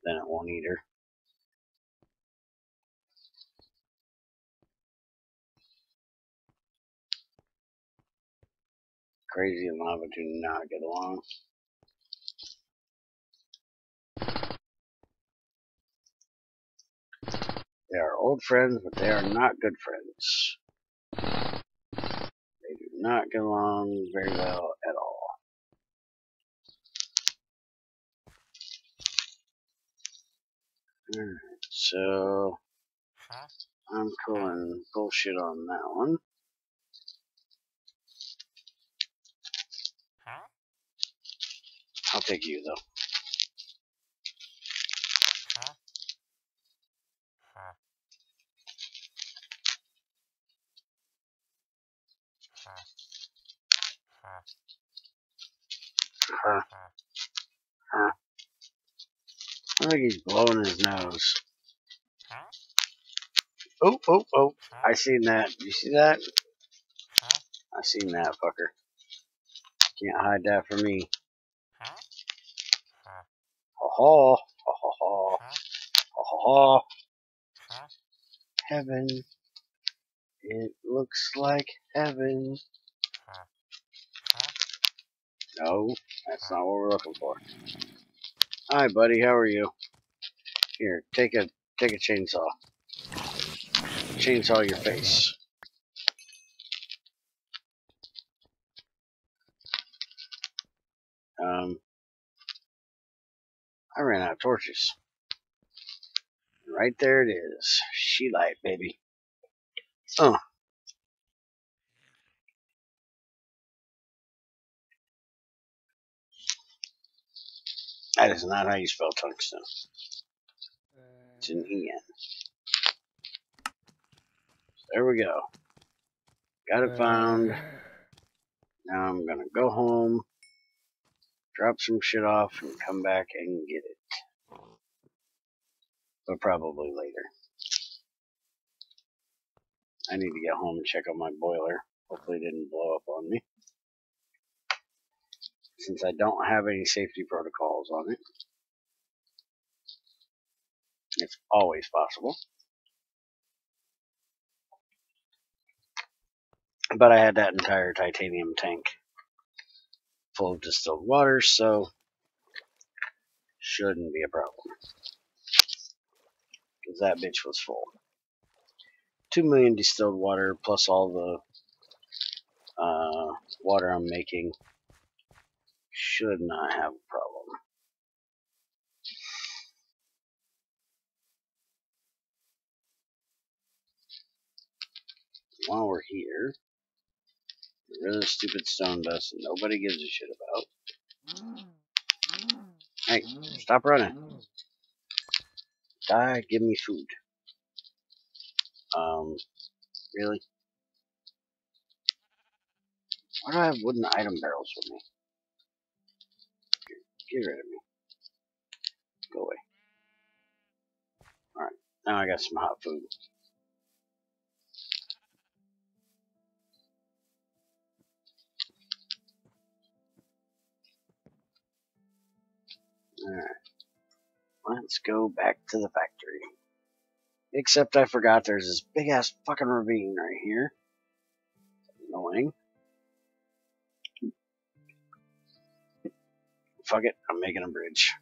Then it won't eat her. Crazy and lava do not get along. They are old friends, but they are not good friends. They do not get along very well at all. Alright, so I'm calling bullshit on that one. I'll take you, though. I think he's blowing his nose. Oh, oh, oh. I seen that. You see that? I seen that, fucker. Can't hide that from me. Ha ha. Ha ha ha. Ha ha ha. Heaven. It looks like heaven. No, that's not what we're looking for. Hi, buddy. How are you? Here, take a chainsaw. Chainsaw your face. I ran out of torches. Right there it is. She light, baby. That is not how you spell tungsten. It's an E-N. So there we go. Got it found. Now I'm gonna go home, drop some shit off, and come back and get it. But probably later. I need to get home and check on my boiler. Hopefully it didn't blow up on me. Since I don't have any safety protocols on it. It's always possible. But I had that entire titanium tank full of distilled water, so shouldn't be a problem. Because that bitch was full. 2 million distilled water plus all the water I'm making should not have a problem. while we're here, get rid of the stupid stone dust that nobody gives a shit about. Hey, stop running. Die, give me food. Really? Why do I have wooden item barrels with me? Get rid of me. Go away. Alright, now I got some hot food. Alright, let's go back to the factory. Except I forgot there's this big ass fucking ravine right here. Annoying. Fuck it, I'm making a bridge.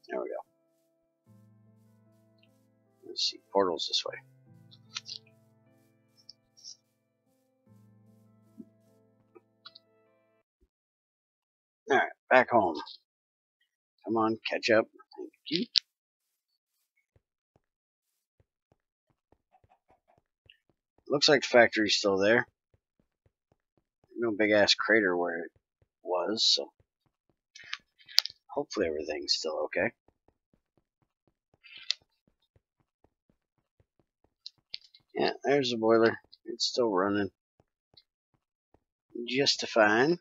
There we go. Let's see, portal's this way. Alright, back home. Come on, catch up. Thank you. Looks like the factory's still there. No big ass crater where it was, so hopefully everything's still okay. Yeah, there's the boiler. It's still running just fine.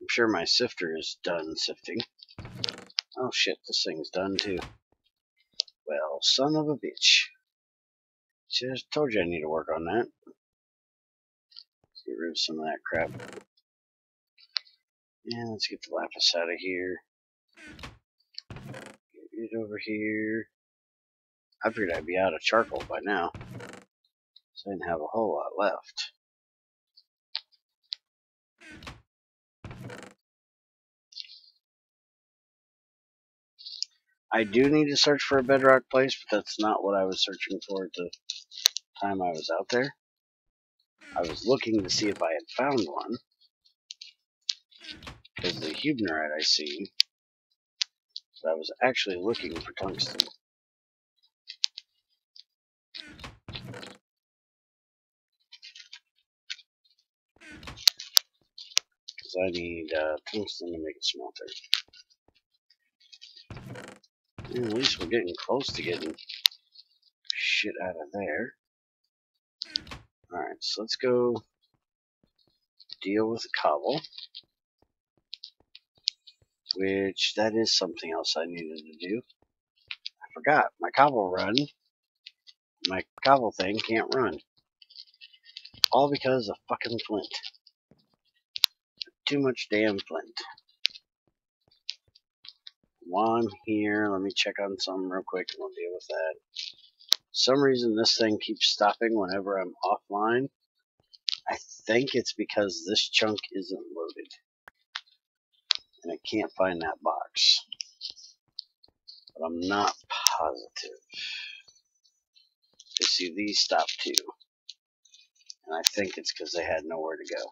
I'm sure my sifter is done sifting. Oh shit, this thing's done too. Well, son of a bitch. Just told you I need to work on that. Let's get rid of some of that crap. Yeah, let's get the lapis out of here. Get it over here. I figured I'd be out of charcoal by now, so I didn't have a whole lot left. I do need to search for a bedrock place, but that's not what I was searching for at the time I was out there. I was looking to see if I had found one, because the Huebnerite I see, but I was actually looking for tungsten. Because I need tungsten to make a smelter. And at least we're getting close to getting shit out of there. Alright, so let's go deal with the cobble. Which, that is something else I needed to do. I forgot, my cobble thing can't run. All because of fucking flint. Too much damn flint. While I'm here, let me check on something real quick and we'll deal with that. For some reason this thing keeps stopping whenever I'm offline. I think it's because this chunk isn't loaded. And I can't find that box. But I'm not positive. You see, these stopped too. And I think it's because they had nowhere to go.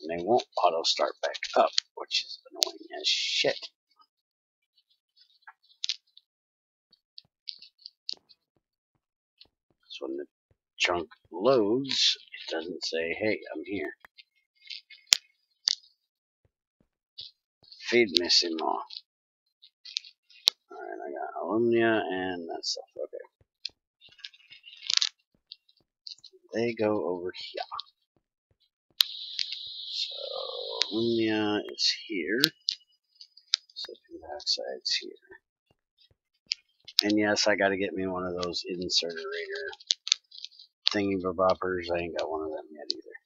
And they won't auto start back up, which is annoying as shit. So when the chunk loads, it doesn't say, hey, I'm here. Feed me some more. Alright, I got alumnia and that stuff. Okay. They go over here. So, alumnia is here. Silicon dioxide's here. And yes, I gotta get me one of those incinerator thingy boppers. I ain't got one of them yet either.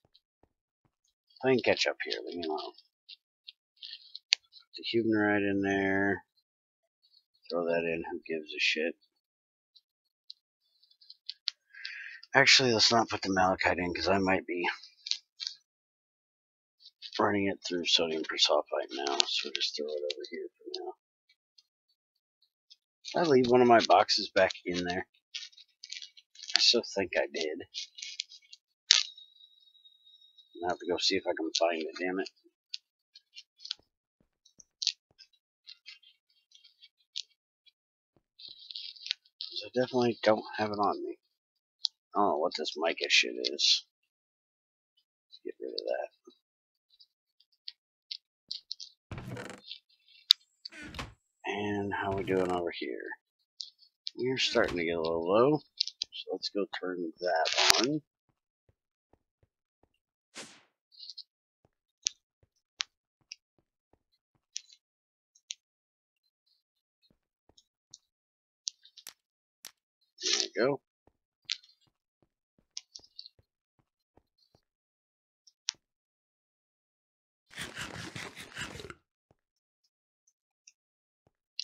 I can catch up here, leave me alone. Put the Huebnerite in there. Throw that in, who gives a shit. Actually, let's not put the malachite in because I might be running it through sodium persulfite now, so we'll just throw it over here for now. Did I leave one of my boxes back in there? I still think I did. I'll have to go see if I can find it, damn it. definitely don't have it on me. I don't know what this mica shit is. Let's get rid of that. And how we doing over here? We're starting to get a little low, so let's go turn that on. There we go.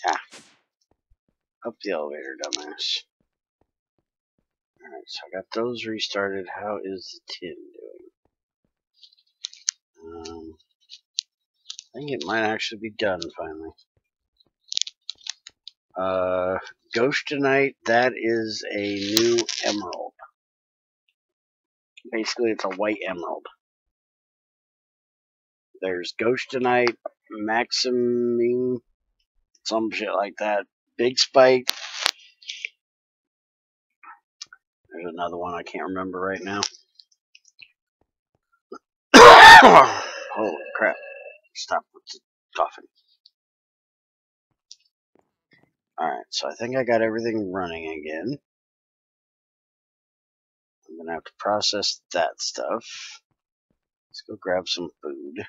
Ah, up the elevator, dumbass. Alright, so I got those restarted. How is the tin doing? I think it might actually be done finally. Ghostonite, that is a new emerald. Basically, it's a white emerald. There's Ghostonite, Maximine, some shit like that. Big Spike. There's another one I can't remember right now. Holy crap. Stop with the coughing. Alright, so I think I got everything running again. I'm gonna have to process that stuff. Let's go grab some food.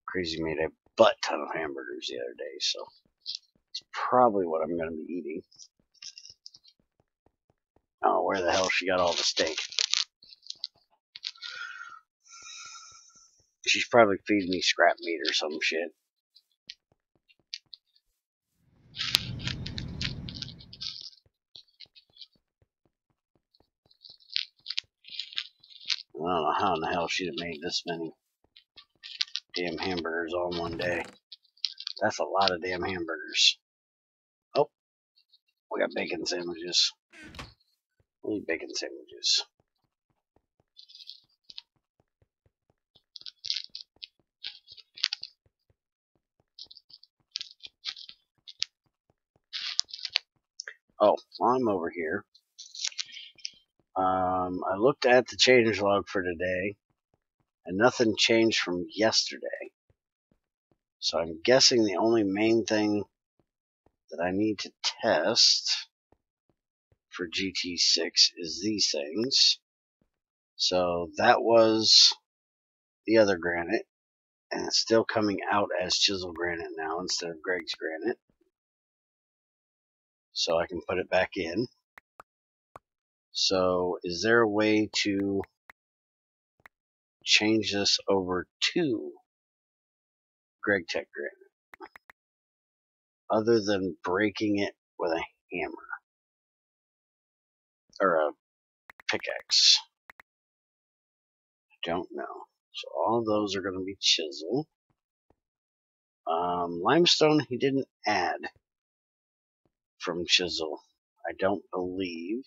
Crazy made a butt ton of hamburgers the other day, so it's probably what I'm gonna be eating. Oh, where the hell she got all the steak? She's probably feeding me scrap meat or some shit. I don't know how in the hell she'd have made this many damn hamburgers all in one day. That's a lot of damn hamburgers. Oh, we got bacon sandwiches. We'll eat bacon sandwiches. Oh, while I'm over here, I looked at the change log for today, and nothing changed from yesterday. So I'm guessing the only main thing that I need to test for GT6 is these things. So that was the other granite, and it's still coming out as chisel granite now instead of Greg's granite. So I can put it back in. So is there a way to change this over to Greg Tech granite other than breaking it with a hammer or a pickaxe? I don't know. So all of those are going to be chisel. Limestone he didn't add from chisel, I don't believe.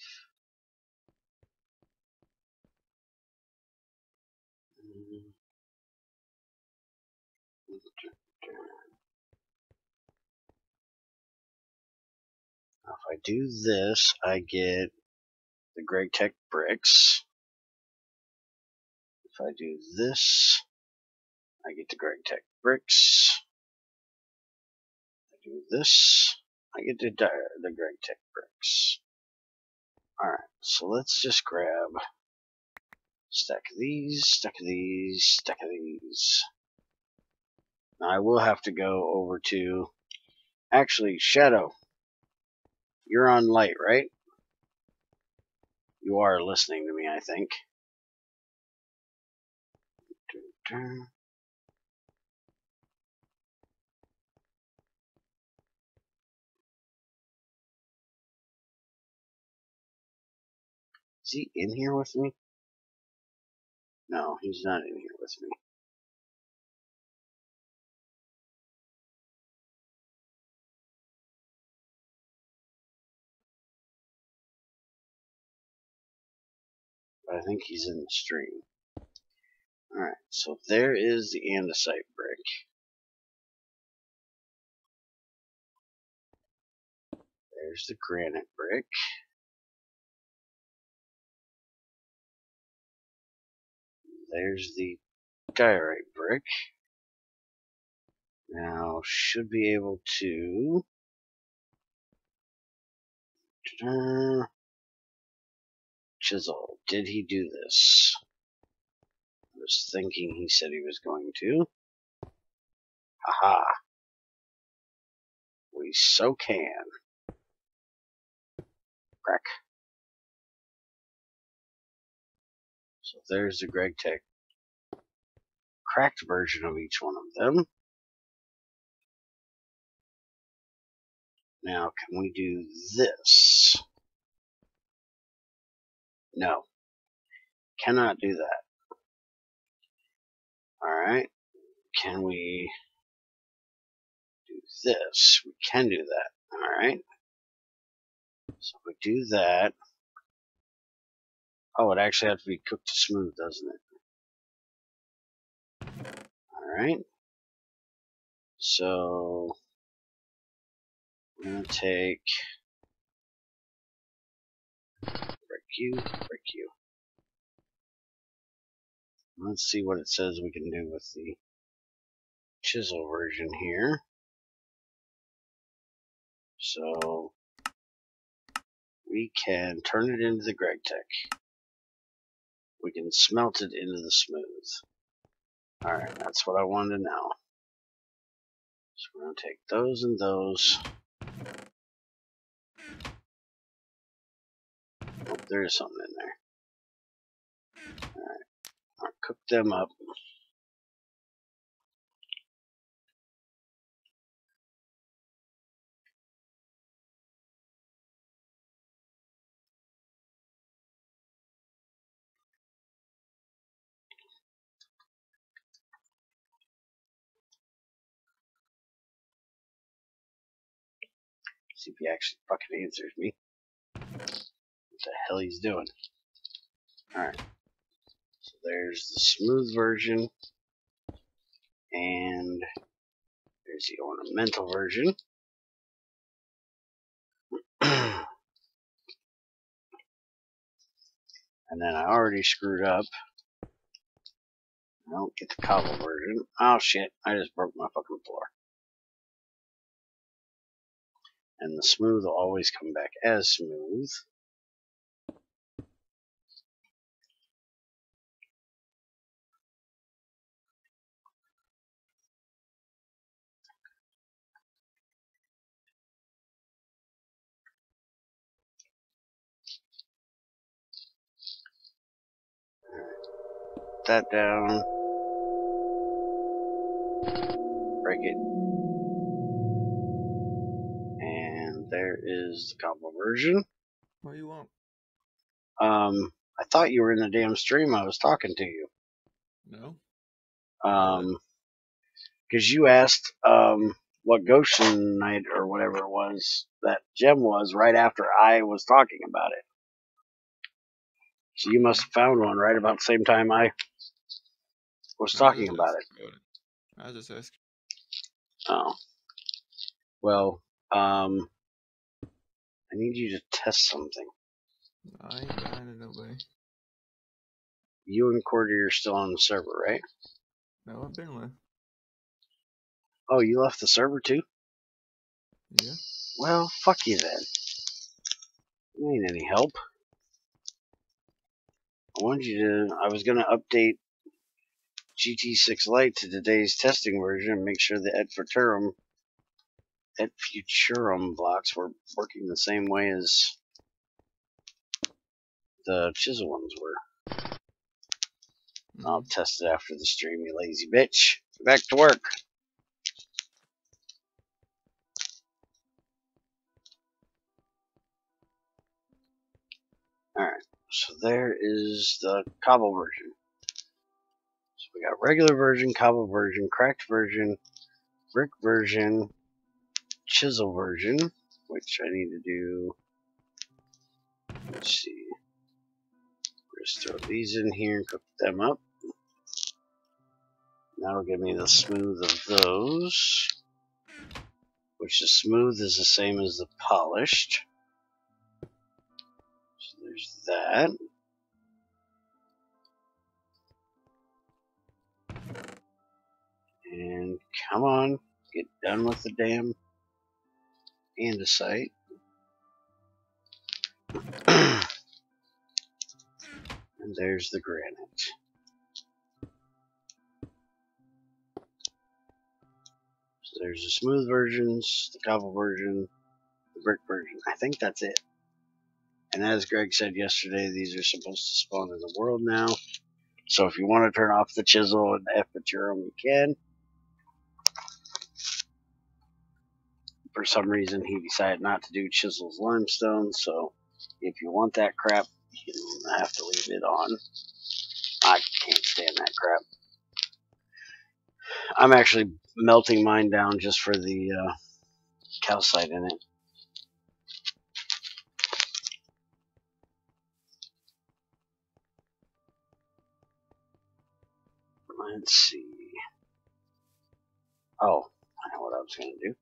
Now if I do this, I get the Greg Tech bricks. If I do this, I get the Greg Tech bricks. If I do this, I get the Greg Tech bricks. Alright, so let's just grab a stack of these, stack of these, stack of these. Now I will have to go over to... Actually, Shadow, you're on light, right? You are listening to me, I think. Is he in here with me? No, he's not in here with me. But I think he's in the stream. Alright, so there is the andesite brick. There's the granite brick. There's the diorite brick. Now, should be able to... Chisel. Did he do this? I was thinking he said he was going to. Haha. We so can. Crack. So there's the Greg Tech cracked version of each one of them. Now, can we do this? No. Cannot do that. Alright. Can we do this? We can do that. Alright. So if we do that. Oh, it actually has to be cooked to smooth, doesn't it? Alright. So we're going to take break you. Let's see what it says we can do with the chisel version here. So we can turn it into the Greg Tech. We can smelt it into the smooth. Alright, that's what I wanted to know. So we're going to take those and those. Oh, there is something in there. Alright, I'll cook them up. See if he actually fucking answers me. What the hell he's doing. Alright. So there's the smooth version. And there's the ornamental version. And then I already screwed up. I don't get the cobble version. Oh shit, I just broke my fucking floor. And the smooth will always come back as smooth. Put that down. Break it. And there is the cobble version. What do you want? I thought you were in the damn stream. I was talking to you. No? Because you asked, what Goshen Night or whatever it was that gem was right after I was talking about it. So you must have found one right about the same time I was talking about it. I was just asking. Oh. Well, I need you to test something. I ain't dying to nobody. You and Cordy are still on the server, right? No, I've been left. Oh, you left the server too? Yeah. Well, fuck you then. You ain't any help. I was gonna update GT6 Lite to today's testing version and make sure the Et Futurum blocks were working the same way as the chisel ones were. I'll test it after the stream, you lazy bitch. Back to work. Alright, so there is the cobble version. So we got regular version, cobble version, cracked version, brick version, chisel version, which I need to do. Let's see. Just throw these in here and cook them up. That'll give me the smooth of those, which the smooth is the same as the polished. So there's that. And come on, get done with the damn andesite. And there's the granite. So there's the smooth versions, the cobble version, the brick version. I think that's it. And as Greg said yesterday, these are supposed to spawn in the world now. So if you want to turn off the chisel and the F material, you can. For some reason, he decided not to do chisels limestone. So if you want that crap, you have to leave it on. I can't stand that crap. I'm actually melting mine down just for the calcite in it. Let's see. Oh, I know what I was going to do.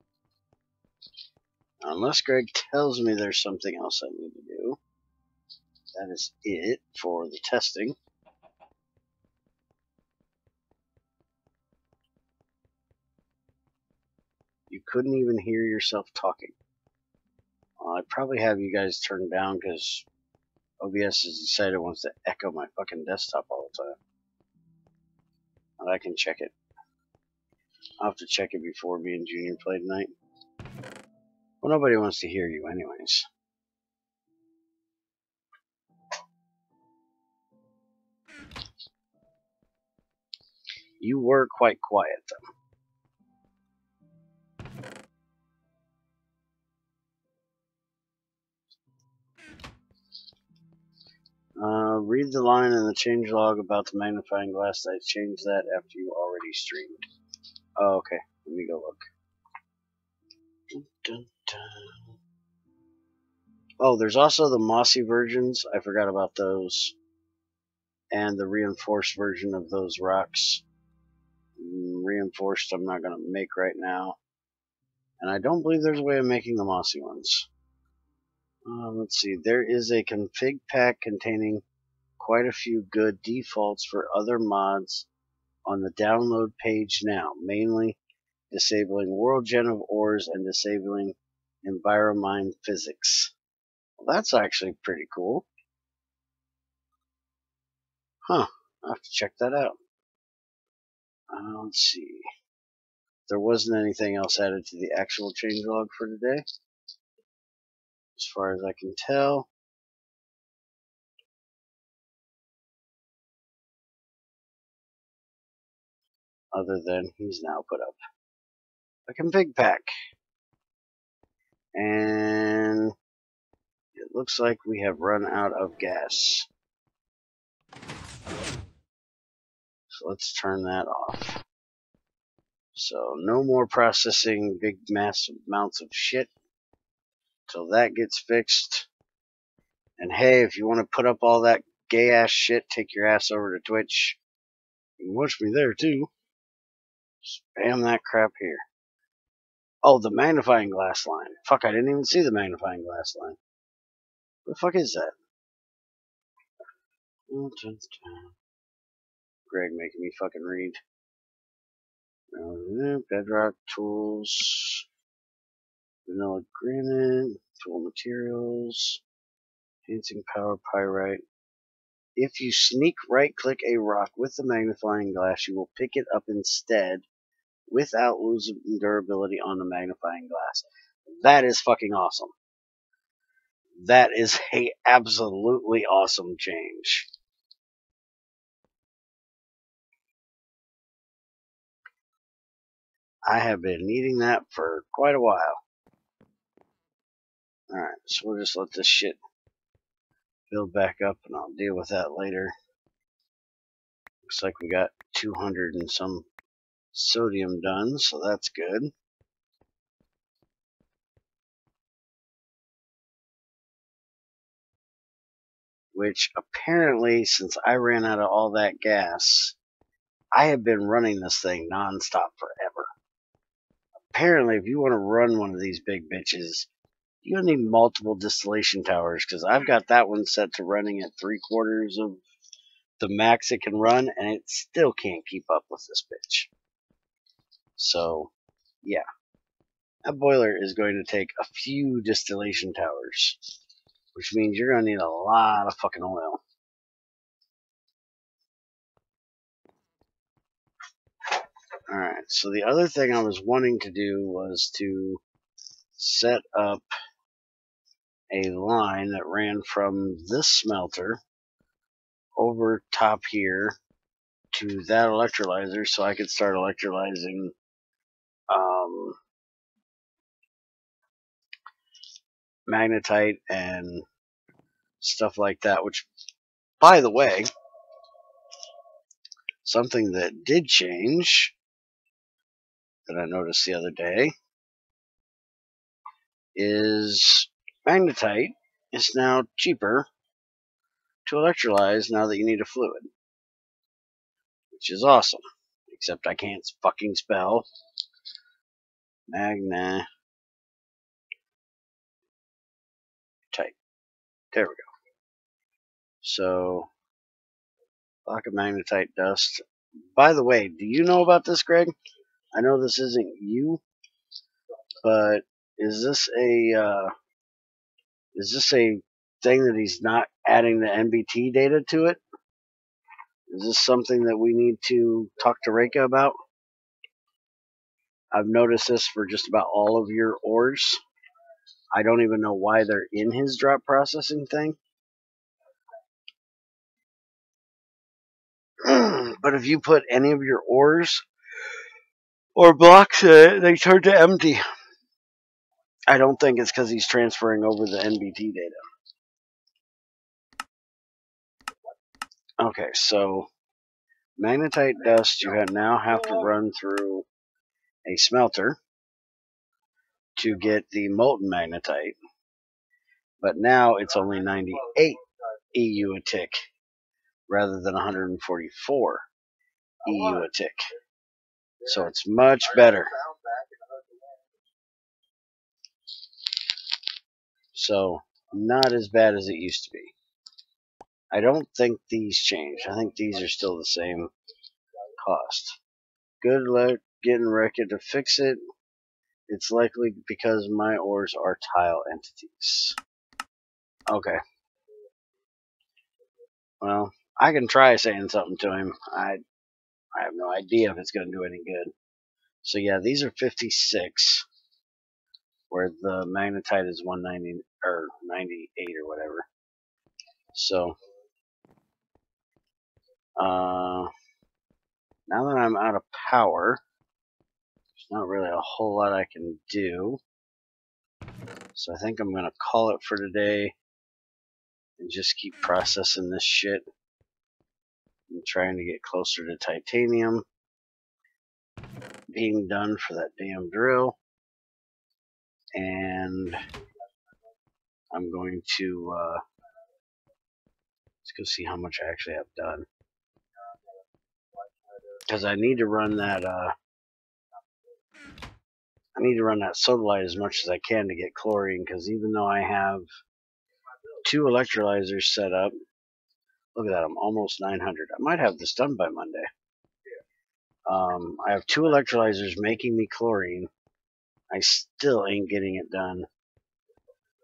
Unless Greg tells me there's something else I need to do. That is it for the testing. You couldn't even hear yourself talking. I'd probably have you guys turned down because OBS has decided it wants to echo my fucking desktop all the time. But I can check it. I'll have to check it before me and Junior play tonight. Well, nobody wants to hear you anyways. You were quite quiet, though. Read the line in the changelog about the magnifying glass. I changed that after you already streamed. Oh, okay. Let me go look. Dun, dun, dun. Oh, there's also the mossy versions. I forgot about those. And the reinforced version of those rocks. Reinforced I'm not going to make right now. And I don't believe there's a way of making the mossy ones. Let's see. There is a config pack containing quite a few good defaults for other mods on the download page now, mainly disabling world gen of ores and disabling enviromine physics. Well, that's actually pretty cool. Huh. I'll have to check that out. Let's see. There wasn't anything else added to the actual changelog for today, as far as I can tell. Other than he's now put up a config pack. And it looks like we have run out of gas. So let's turn that off. So no more processing big massive amounts of shit till that gets fixed. And hey, if you want to put up all that gay ass shit, take your ass over to Twitch. You can watch me there too. Spam that crap here. Oh, the magnifying glass line. Fuck, I didn't even see the magnifying glass line. What the fuck is that? Greg making me fucking read. Bedrock tools. Vanilla granite. Tool materials. Enhancing power pyrite. If you sneak right click a rock with the magnifying glass, you will pick it up instead without losing durability on the magnifying glass. That is fucking awesome. That is a absolutely awesome change. I have been needing that for quite a while. Alright, so we'll just let this shit build back up and I'll deal with that later. Looks like we got 200 and some sodium done, so that's good. Which apparently, since I ran out of all that gas, I have been running this thing nonstop forever. Apparently, if you want to run one of these big bitches, you're going to need multiple distillation towers, because I've got that one set to running at 3/4 of the max it can run, and it still can't keep up with this bitch. So, yeah. That boiler is going to take a few distillation towers, which means you're going to need a lot of fucking oil. Alright, so the other thing I was wanting to do was to set up a line that ran from this smelter over top here to that electrolyzer, so I could start electrolyzing magnetite and stuff like that, which, by the way, something that did change that I noticed the other day is magnetite is now cheaper to electrolyze now that you need a fluid, which is awesome. Except I can't fucking spell magnetite. There we go. So, block of magnetite dust. By the way, do you know about this, Greg? I know this isn't you, but is this a thing that he's not adding the NBT data to it? Is this something that we need to talk to Reika about? I've noticed this for just about all of your ores. I don't even know why they're in his drop processing thing. But if you put any of your ores or blocks in it, they turn to empty. I don't think it's because he's transferring over the NBT data. Okay, so magnetite dust you now have to run through a smelter to get the molten magnetite, but now it's only 98 EU a tick rather than 144 EU a tick. So it's much better. So not as bad as it used to be. I don't think these changed. I think these are still the same cost. Good luck getting Rekka to fix it. It's likely because my ores are tile entities. Okay. Well, I can try saying something to him. I have no idea if it's going to do any good. So yeah, these are 56, where the magnetite is 190 or 98 or whatever. So, now that I'm out of power, there's not really a whole lot I can do. So I think I'm going to call it for today and just keep processing this shit and trying to get closer to titanium being done for that damn drill. And I'm going to let's go see how much I actually have done, because I need to run that soda light as much as I can to get chlorine, because even though I have 2 electrolyzers set up, look at that, I'm almost 900. I might have this done by Monday. I have 2 electrolyzers making me chlorine. I still ain't getting it done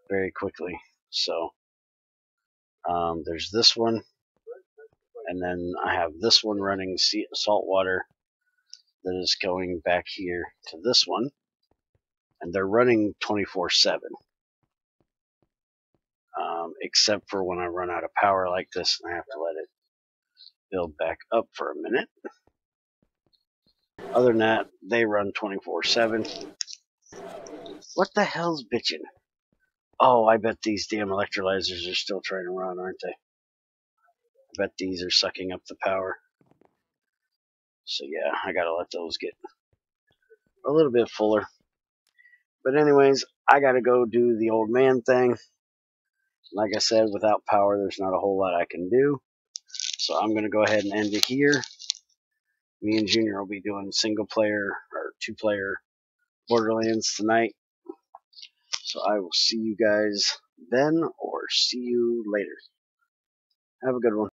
very quickly. So there's this one, and then I have this one running salt water that is going back here to this one, and they're running 24/7. Except for when I run out of power like this and I have to let it build back up for a minute. Other than that, they run 24/7. What the hell's bitching? Oh, I bet these damn electrolyzers are still trying to run, aren't they? I bet these are sucking up the power. So yeah, I gotta let those get a little bit fuller. But anyways, I gotta go do the old man thing. Like I said, without power, there's not a whole lot I can do. So I'm gonna go ahead and end it here. Me and Junior will be doing single player or 2-player Borderlands tonight. So I will see you guys then, or see you later. Have a good one.